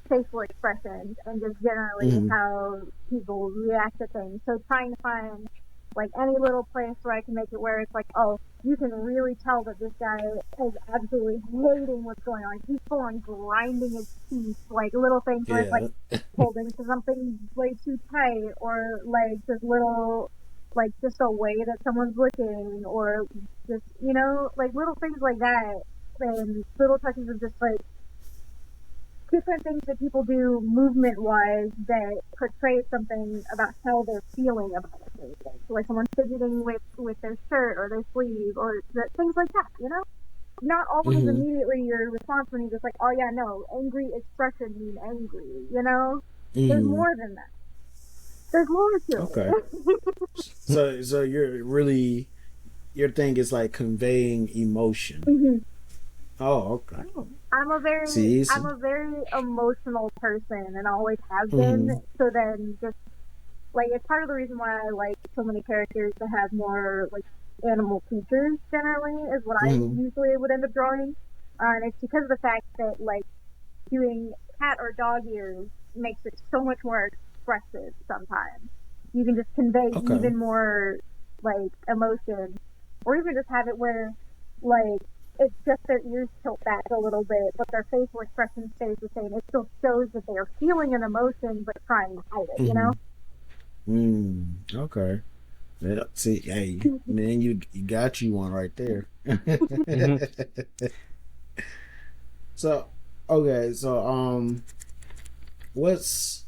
facial expressions and just generally how people react to things. So trying to find like any little place where I can make it where it's like, oh, you can really tell that this guy is absolutely hating what's going on. He's full on grinding his teeth, like little things where it's like holding to something way too tight, or like just little, like just a way that someone's looking, or just, you know, like little things like that, and little touches of just like different things that people do movement-wise that portray something about how they're feeling about it. So like someone fidgeting with their shirt or their sleeve, or things like that, you know? Not always immediately your response when you're just like, oh yeah, no, angry expression mean angry, you know? There's more than that. There's more to
it. So you're really, your thing is like conveying emotion. Oh, okay.
I'm a very emotional person, and always have been. So then, just like, it's part of the reason why I like so many characters that have more like animal features. Generally, is what I usually would end up drawing, and it's because of the fact that like doing cat or dog ears makes it so much more expressive. Sometimes you can just convey even more like emotion, or even just have it where like it's just their ears tilt back a little bit, but their facial expression stays the same. It still shows that they're feeling an emotion, but trying to hide it, you know?
Okay. Yeah, see, hey, man, you got you one right there. So, okay, so, what's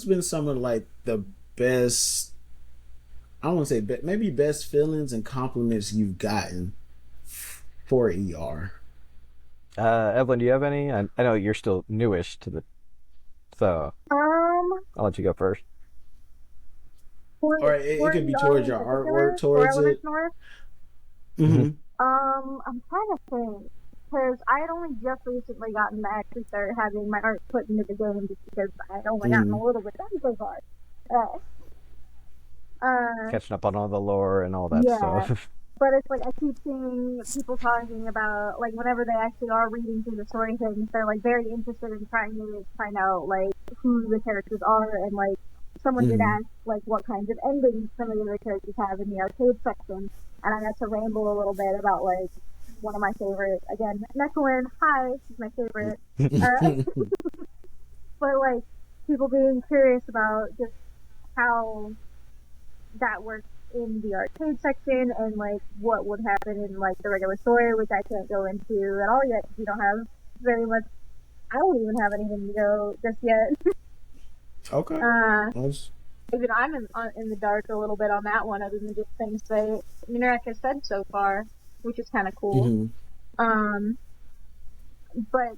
been some of like the best, I don't want to say maybe best feelings and compliments you've gotten for ER?
Evelyn, do you have any? I know you're still newish to the, so I'll let you go first.
Or it could be towards your artwork, towards it.
I'm trying to think, because I had only just recently gotten to actually start having my art put into the game, just because I had only gotten a little bit done so far.
Catching up on all the lore and all that stuff.
But it's like I keep seeing people talking about, like, whenever they actually are reading through the story things, they're like very interested in trying to find out like who the characters are, and like someone did ask like what kinds of endings some of the other characters have in the arcade section, and I got to ramble a little bit about like one of my favorites. Again, Mechlin, hi, she's my favorite. But like people being curious about just how that works in the arcade section, and like what would happen in like the regular story, which I can't go into at all yet because we don't have very much. I don't even have anything to go just yet.
Okay.
Even I'm in the dark a little bit on that one, other than just things that Ninrac has said so far, which is kind of cool. But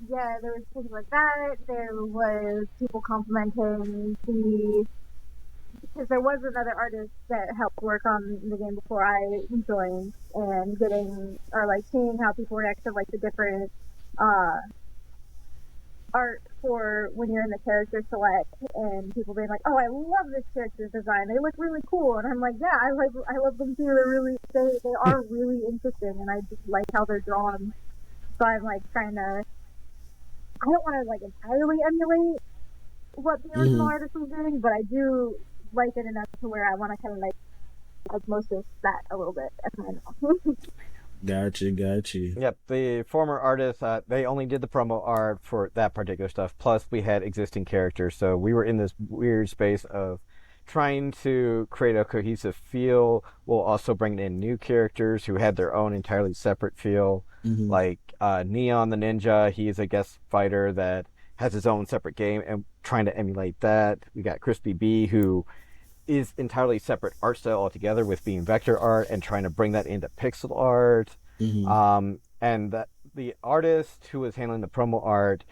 yeah, there was things like that. There was people complimenting because there was another artist that helped work on the game before I joined, and seeing how people react to like the different art for when you're in the character select and people being like, "Oh, I love this character's design. They look really cool," and I'm like, "Yeah, I love them too. They are really interesting, and I just like how they're drawn." So I'm like trying to. I don't want to like entirely emulate what the original artist was doing, but I do like it enough to where I want to kind of like osmosis that a little bit as my own.
Gotcha.
Yep, the former artists, they only did the promo art for that particular stuff. Plus, we had existing characters, so we were in this weird space of trying to create a cohesive feel while also bringing in new characters who had their own entirely separate feel. Like Neon the Ninja, he is a guest fighter that has his own separate game, and trying to emulate that. We got Crispy B, who is entirely separate art style altogether, with being vector art and trying to bring that into pixel art. And the artist who was handling the promo art,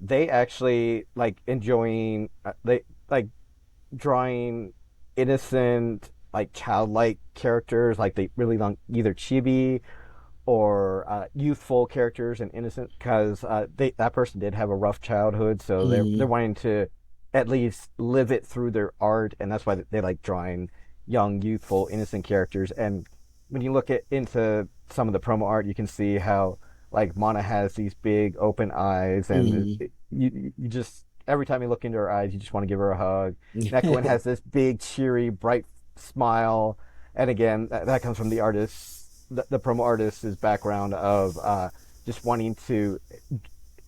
they actually like enjoying they like drawing innocent, like childlike characters. Like they really like either chibi or youthful characters and innocent, because that person did have a rough childhood, so they're wanting to at least live it through their art, and that's why they like drawing young, youthful, innocent characters. And when you look into some of the promo art, you can see how like Mana has these big open eyes, and you just every time you look into her eyes, you just want to give her a hug. Nekowin has this big, cheery, bright smile, and again, that comes from the artist, the promo artist's background of just wanting to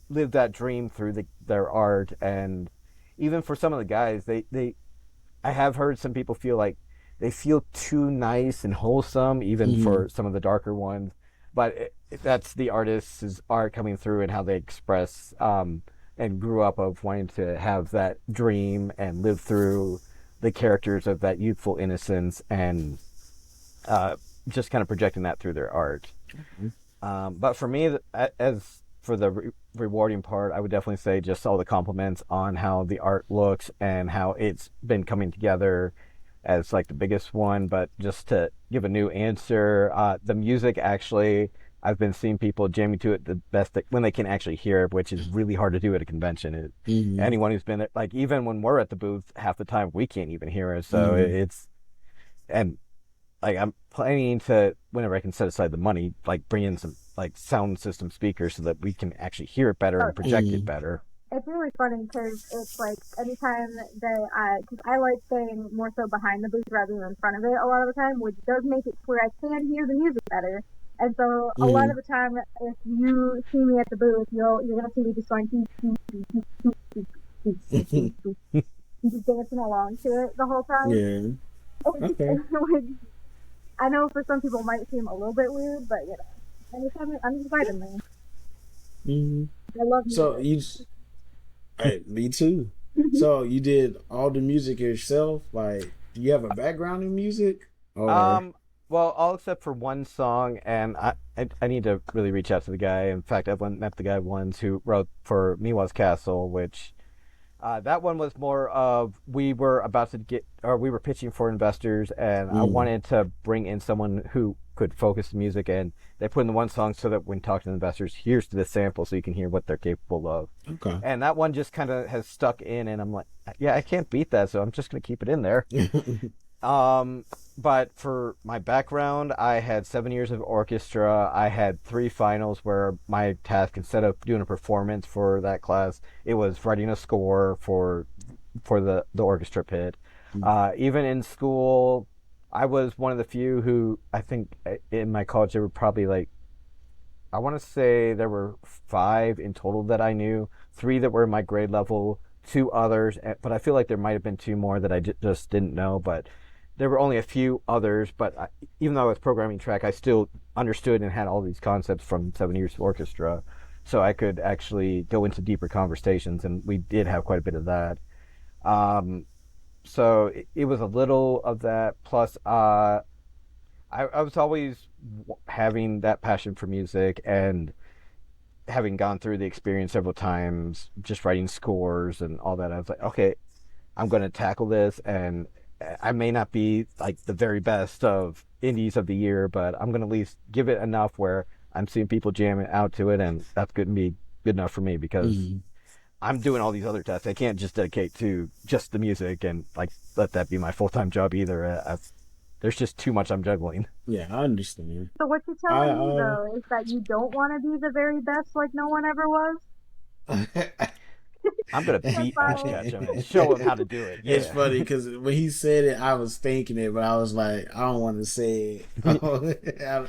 live that dream through their art. And even for some of the guys, I have heard some people feel like they feel too nice and wholesome, even for some of the darker ones. But that's the artist's art coming through and how they express and grew up of wanting to have that dream and live through the characters of that youthful innocence, and just kind of projecting that through their art. But for me, as for the rewarding part, I would definitely say just all the compliments on how the art looks and how it's been coming together as like the biggest one. But just to give a new answer, the music, actually, I've been seeing people jamming to it the best when they can actually hear it, which is really hard to do at a convention. Anyone who's been like, even when we're at the booth, half the time we can't even hear it. So it's, and like I'm planning to, whenever I can set aside the money, like bring in some like sound system speakers so that we can actually hear it better and project it better.
It's really funny because it's like anytime because I like staying more so behind the booth rather than in front of it a lot of the time, which does make it where I can hear the music better. And so a lot of the time, if you see me at the booth, you're gonna see me just going just dancing along to it the whole time.
Yeah. Okay.
I know for some people it might seem a little bit weird, but you know, anytime I'm just vibing there. I love music.
So me too. So you did all the music yourself? Like, do you have a background in music? Or...
Well, all except for one song, and I need to really reach out to the guy. In fact, Evelyn met the guy once who wrote for Miwa's Castle, which that one was more of we were pitching for investors, and I wanted to bring in someone who could focus the music, and they put in the one song so that when talking to investors, here's the sample so you can hear what they're capable of.
Okay.
And that one just kind of has stuck in, and I'm like, yeah, I can't beat that, so I'm just going to keep it in there. But for my background, I had 7 years of orchestra. I had 3 finals where my task, instead of doing a performance for that class, it was writing a score for the orchestra pit. Even in school, I was one of the few who, I think in my college, there were probably like, I want to say there were 5 in total that I knew, 3 that were my grade level, 2 others, but I feel like there might have been 2 more that I just didn't know. But there were only a few others, but even though I was programming track, I still understood and had all these concepts from 7 years of orchestra, so I could actually go into deeper conversations, and we did have quite a bit of that. So it was a little of that, plus I was always having that passion for music, and having gone through the experience several times, just writing scores and all that, I was like, okay, I'm going to tackle this, and I may not be like the very best of indies of the year, but I'm going to at least give it enough where I'm seeing people jamming out to it, and that's going to be good enough for me, because I'm doing all these other tasks. I can't just dedicate to just the music and like let that be my full-time job either. There's just too much I'm juggling.
Yeah, I understand.
So what you're
I
telling me though is that you don't want to be the very best like no one ever was?
I'm gonna beat Ash Ketchum and show him how to do it. Yeah.
It's funny because when he said it, I was thinking it, but I was like, I don't want to say it. I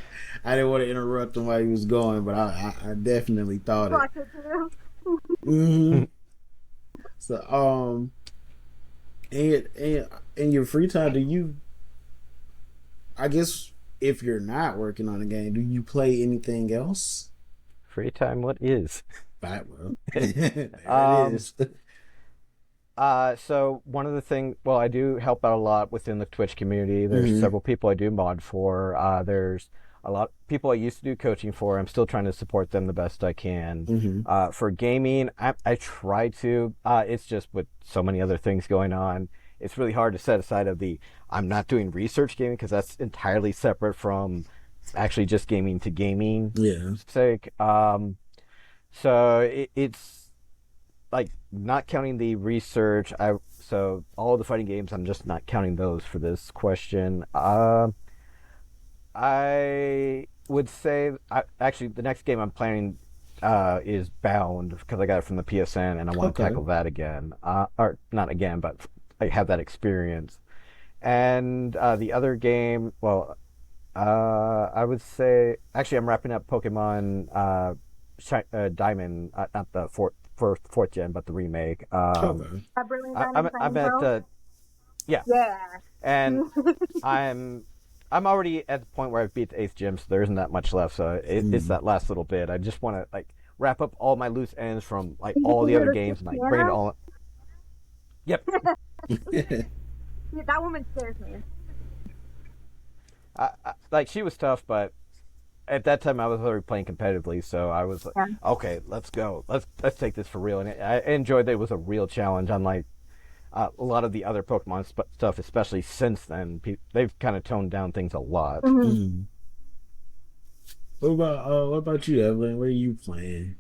didn't want to interrupt him while he was going, but I definitely thought
Fuck
it.
it too.
Mm-hmm. So, in your free time, do you? I guess if you're not working on a game, do you play anything else?
Free time, what is?
Right, well, there it is.
So one of the things, well, I do help out a lot within the Twitch community. There's several people I do mod for. There's a lot of people I used to do coaching for. I'm still trying to support them the best I can. For gaming, I try to. It's just with so many other things going on, it's really hard to set aside I'm not doing research gaming because that's entirely separate from actually just gaming to gaming.
Yeah.
Sake. So it's like not counting the research. So all the fighting games, I'm just not counting those for this question. I would say actually the next game I'm planning is Bound because I got it from the PSN and I want to tackle that again. Or not again, but I have that experience. And the other game, well, I would say actually I'm wrapping up Pokemon Diamond, not the fourth gen, but the remake.
Brilliant
I'm at yeah, and I'm already at the point where I've beat the 8th gym, so there isn't that much left. So it's that last little bit. I just want to like wrap up all my loose ends from like all the other games and like bring it all. Yep.
That woman scares me.
Like she was tough, but at that time I was already playing competitively, so I was like, okay, let's go, let's take this for real. And I enjoyed that it was a real challenge, unlike a lot of the other Pokemon stuff, especially since then. They've kind of toned down things a lot.
What about you, Evelyn? What are you playing?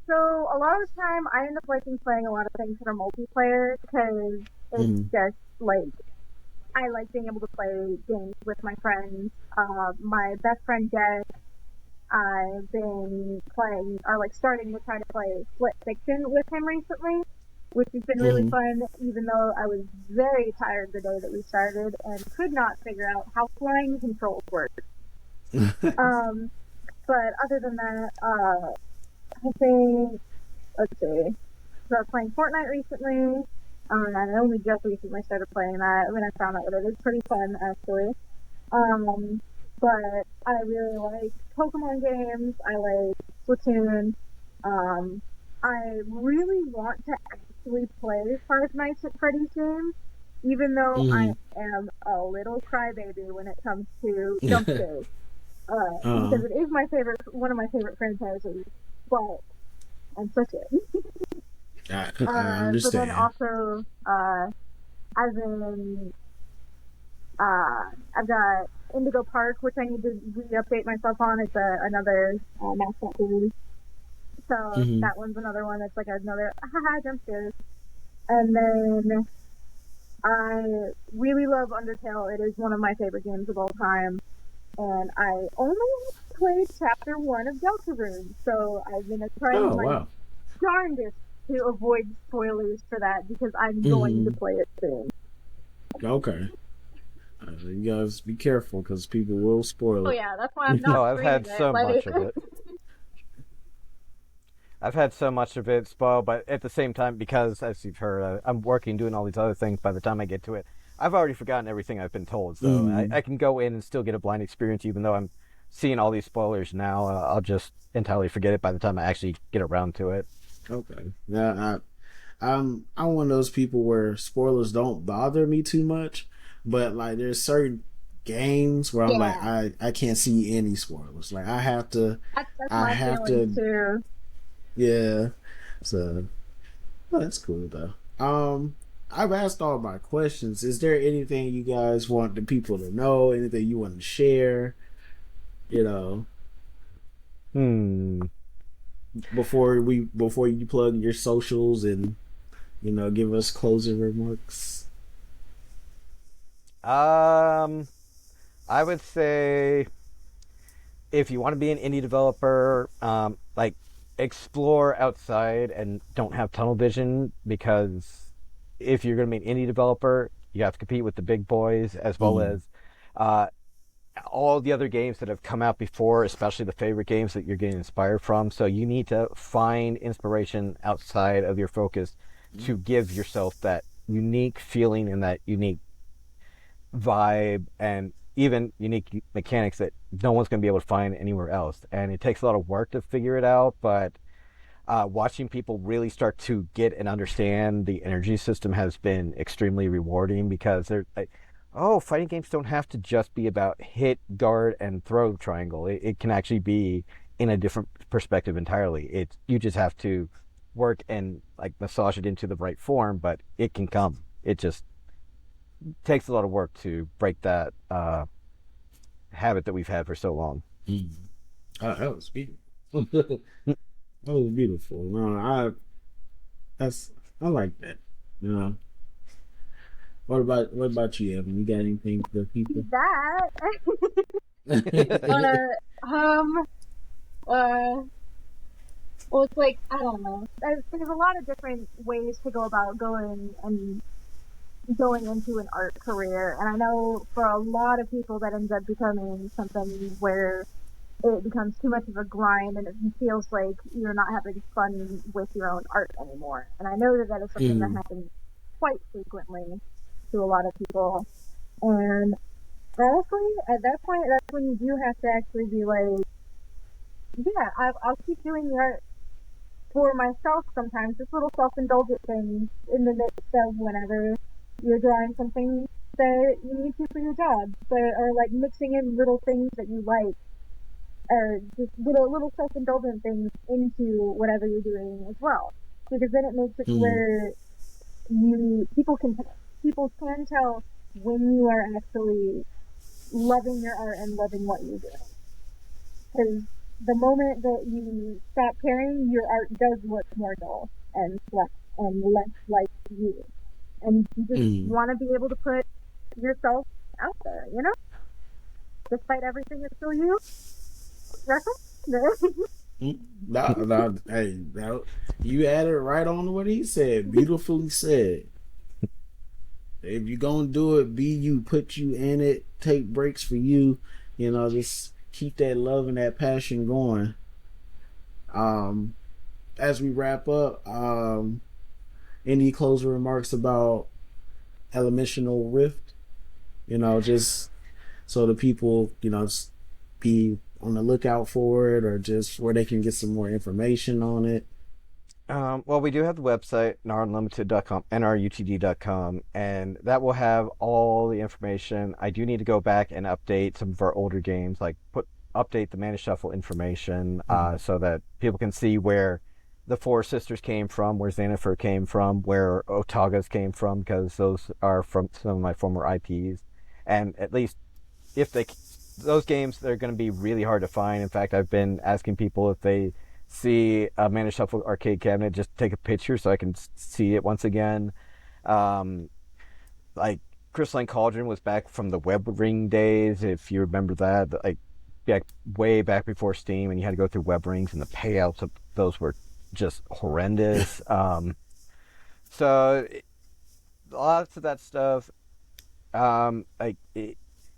So a lot of the time I end up liking playing a lot of things that are multiplayer because it's just like I like being able to play games with my friends. My best friend Jess, I've been playing, or like starting to try to play Split Fiction with him recently, which has been really fun, even though I was very tired the day that we started and could not figure out how flying controls work. But other than that, I think, let's see, started playing Fortnite recently. I only just recently started playing that when I found out that it is pretty fun, actually. But I really like Pokemon games. I like Splatoon. I really want to actually play Five Nights at Freddy's games, even though I am a little crybaby when it comes to jump scares. Because it is one of my favorite franchises, but I'm such it.
I understand.
But then also, I've got Indigo Park, which I need to re-update myself on. It's another mascot series. So that one's another one that's like another jump scares. And then I really love Undertale. It is one of my favorite games of all time. And I only played Chapter 1 of Deltarune, so I've been trying my darndest to avoid spoilers for that because I'm going to play it soon.
Okay. You guys be careful because people will spoil it.
Oh yeah, that's why I'm not.
I've had so much of it. I've had so much of it spoiled, but at the same time, because as you've heard, I'm working, doing all these other things. By the time I get to it, I've already forgotten everything I've been told. So I can go in and still get a blind experience, even though I'm seeing all these spoilers now. I'll just entirely forget it by the time I actually get around to it.
Okay. Yeah, I'm one of those people where spoilers don't bother me too much, but like there's certain games where I'm like I can't see any spoilers. Like I have to. I have to. Too. Yeah. So that's cool though. I've asked all my questions. Is there anything you guys want the people to know? Anything you want to share? You know. before you plug your socials and give us closing remarks.
I would say if you want to be an indie developer, like explore outside and don't have tunnel vision, because if you're going to be an indie developer, you have to compete with the big boys as well
Mm.
as uh, all the other games that have come out before, especially the favorite games that you're getting inspired from. So you need to find inspiration outside of your focus to give yourself that unique feeling and that unique vibe and even unique mechanics that no one's going to be able to find anywhere else. And it takes a lot of work to figure it out, but watching people really start to get and understand the energy system has been extremely rewarding, because they're like, oh, fighting games don't have to just be about hit, guard, and throw triangle. It can actually be in a different perspective entirely. You just have to work and like massage it into the right form, but it can come. It just takes a lot of work to break that habit that we've had for so long.
Mm. That was beautiful. That was beautiful. No, I like that. You know. What about you, Evan? You got anything for the people?
That. um. Well, it's like, I don't know. There's a lot of different ways to go about going into an art career, and I know for a lot of people that ends up becoming something where it becomes too much of a grind and it feels like you're not having fun with your own art anymore. And I know that is something that happens quite frequently to a lot of people. And honestly, at that point, that's when you do have to actually be like, yeah, I'll keep doing the art for myself sometimes, just little self-indulgent things in the midst of whenever you're drawing something that you need to for your job, or like mixing in little things that you like, or just little self-indulgent things into whatever you're doing as well, because then it makes it where people can tell when you are actually loving your art and loving what you're doing. Because the moment that you stop caring, your art does look more dull and less like you. And you just want to be able to put yourself out there, despite everything that's still you.
Hey, you added right on to what he said. Beautifully said. If you're gonna do it, be you. Put you in it. Take breaks for you. Just keep that love and that passion going. As we wrap up, any closing remarks about Elemensional Rift? Just so the people, be on the lookout for it, or just where they can get some more information on it.
Well, we do have the website, narunlimited.com, nrutd.com, and that will have all the information. I do need to go back and update some of our older games, like update the Mana Shuffle information, so that people can see where the Four Sisters came from, where Xanafer came from, where Otagas came from, because those are from some of my former IPs. And at least if those games, they're going to be really hard to find. In fact, I've been asking people if they see a Mana Shuffle arcade cabinet, just take a picture so I can see it once again. Like Crystalline Cauldron was back from the web ring days, if you remember that, like way back before Steam, and you had to go through web rings, and the payouts of those were just horrendous. So lots of that stuff,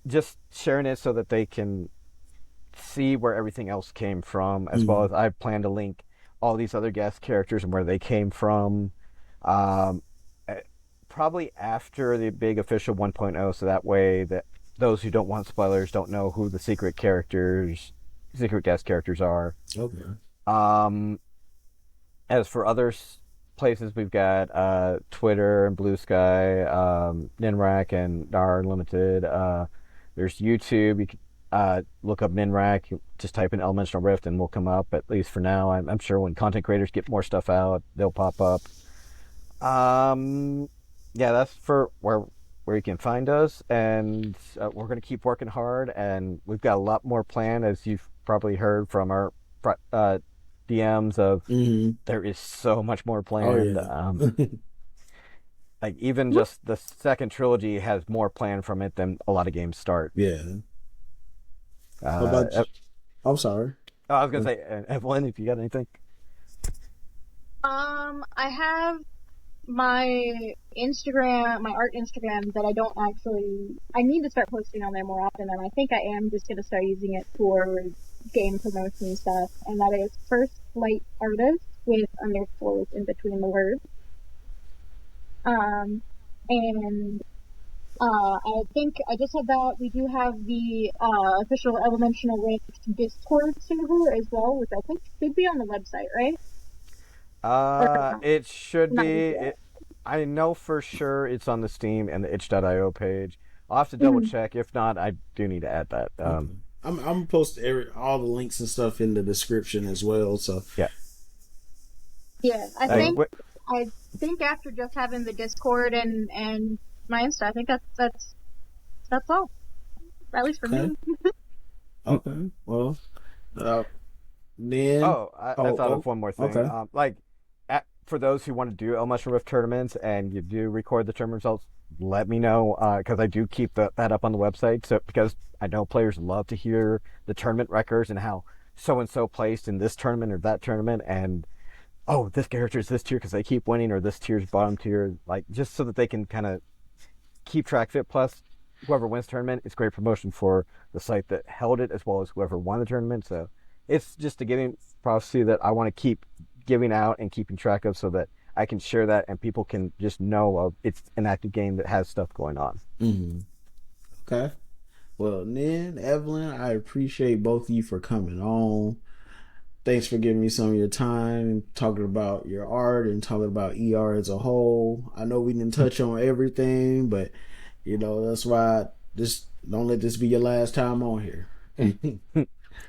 just sharing it so that they can see where everything else came from, as well as I plan to link all these other guest characters and where they came from, probably after the big official 1.0, so that way that those who don't want spoilers don't know who the secret guest characters are.
Okay.
As for other places, we've got Twitter and Blue Sky, Ninrac and Nar Unlimited. There's YouTube. You can look up Ninrac, just type in Elemensional Rift and we'll come up, at least for now. I'm sure when content creators get more stuff out, they'll pop up. Yeah, that's for where you can find us, and we're going to keep working hard, and we've got a lot more planned, as you've probably heard from our DMs of
Mm-hmm.
there is so much more
Oh
planned.
yeah.
Like even just the second trilogy has more planned from it than a lot of games start.
Yeah. How about you?
Uh,
I'm sorry.
I was gonna say, Evelyn, if you got anything.
I have my Instagram, my art Instagram that I don't actually. I need to start posting on there more often, and I think I am just gonna start using it for game promotion stuff. And that is First Flight Artist with underscores in between the words. And I think I just had that. We do have the official Elemensional Rift Discord server as well, which I think should be on the website, right?
It should
Not
be.
yet.
I know for sure it's on the Steam and the itch.io page. I'll have to double check. If not, I do need to add that.
I'm post all the links and stuff in the description as well. So
yeah.
Yeah, I think after just having the Discord and my Insta, I think that's all. At least for me.
Okay. Well, then.
I thought of one more thing.
Okay.
For those who want to do Elemental Rift tournaments and you do record the tournament results, let me know because I do keep that up on the website. So because I know players love to hear the tournament records and how so and so placed in this tournament or that tournament, and this character is this tier because they keep winning, or this tier's bottom tier, like just so that they can kind of keep track of it. Plus, whoever wins the tournament, it's great promotion for the site that held it as well as whoever won the tournament. So it's just a giving prophecy that I want to keep giving out and keeping track of so that I can share that and people can just know it's an active game that has stuff going on.
Mm-hmm. Okay. Well, Nin, Evelyn, I appreciate both of you for coming on. Thanks for giving me some of your time and talking about your art and talking about ER as a whole. I know we didn't touch on everything, but that's why don't let this be your last time on here.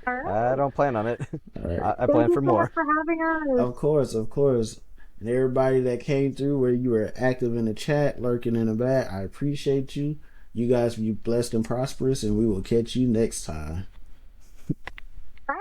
All right.
I don't plan on it.
Right.
I plan for more.
Thank you so much for having us.
Of course. And everybody that came through, where you were active in the chat, lurking in the back, I appreciate you. You guys be blessed and prosperous, and we will catch you next time.
Bye.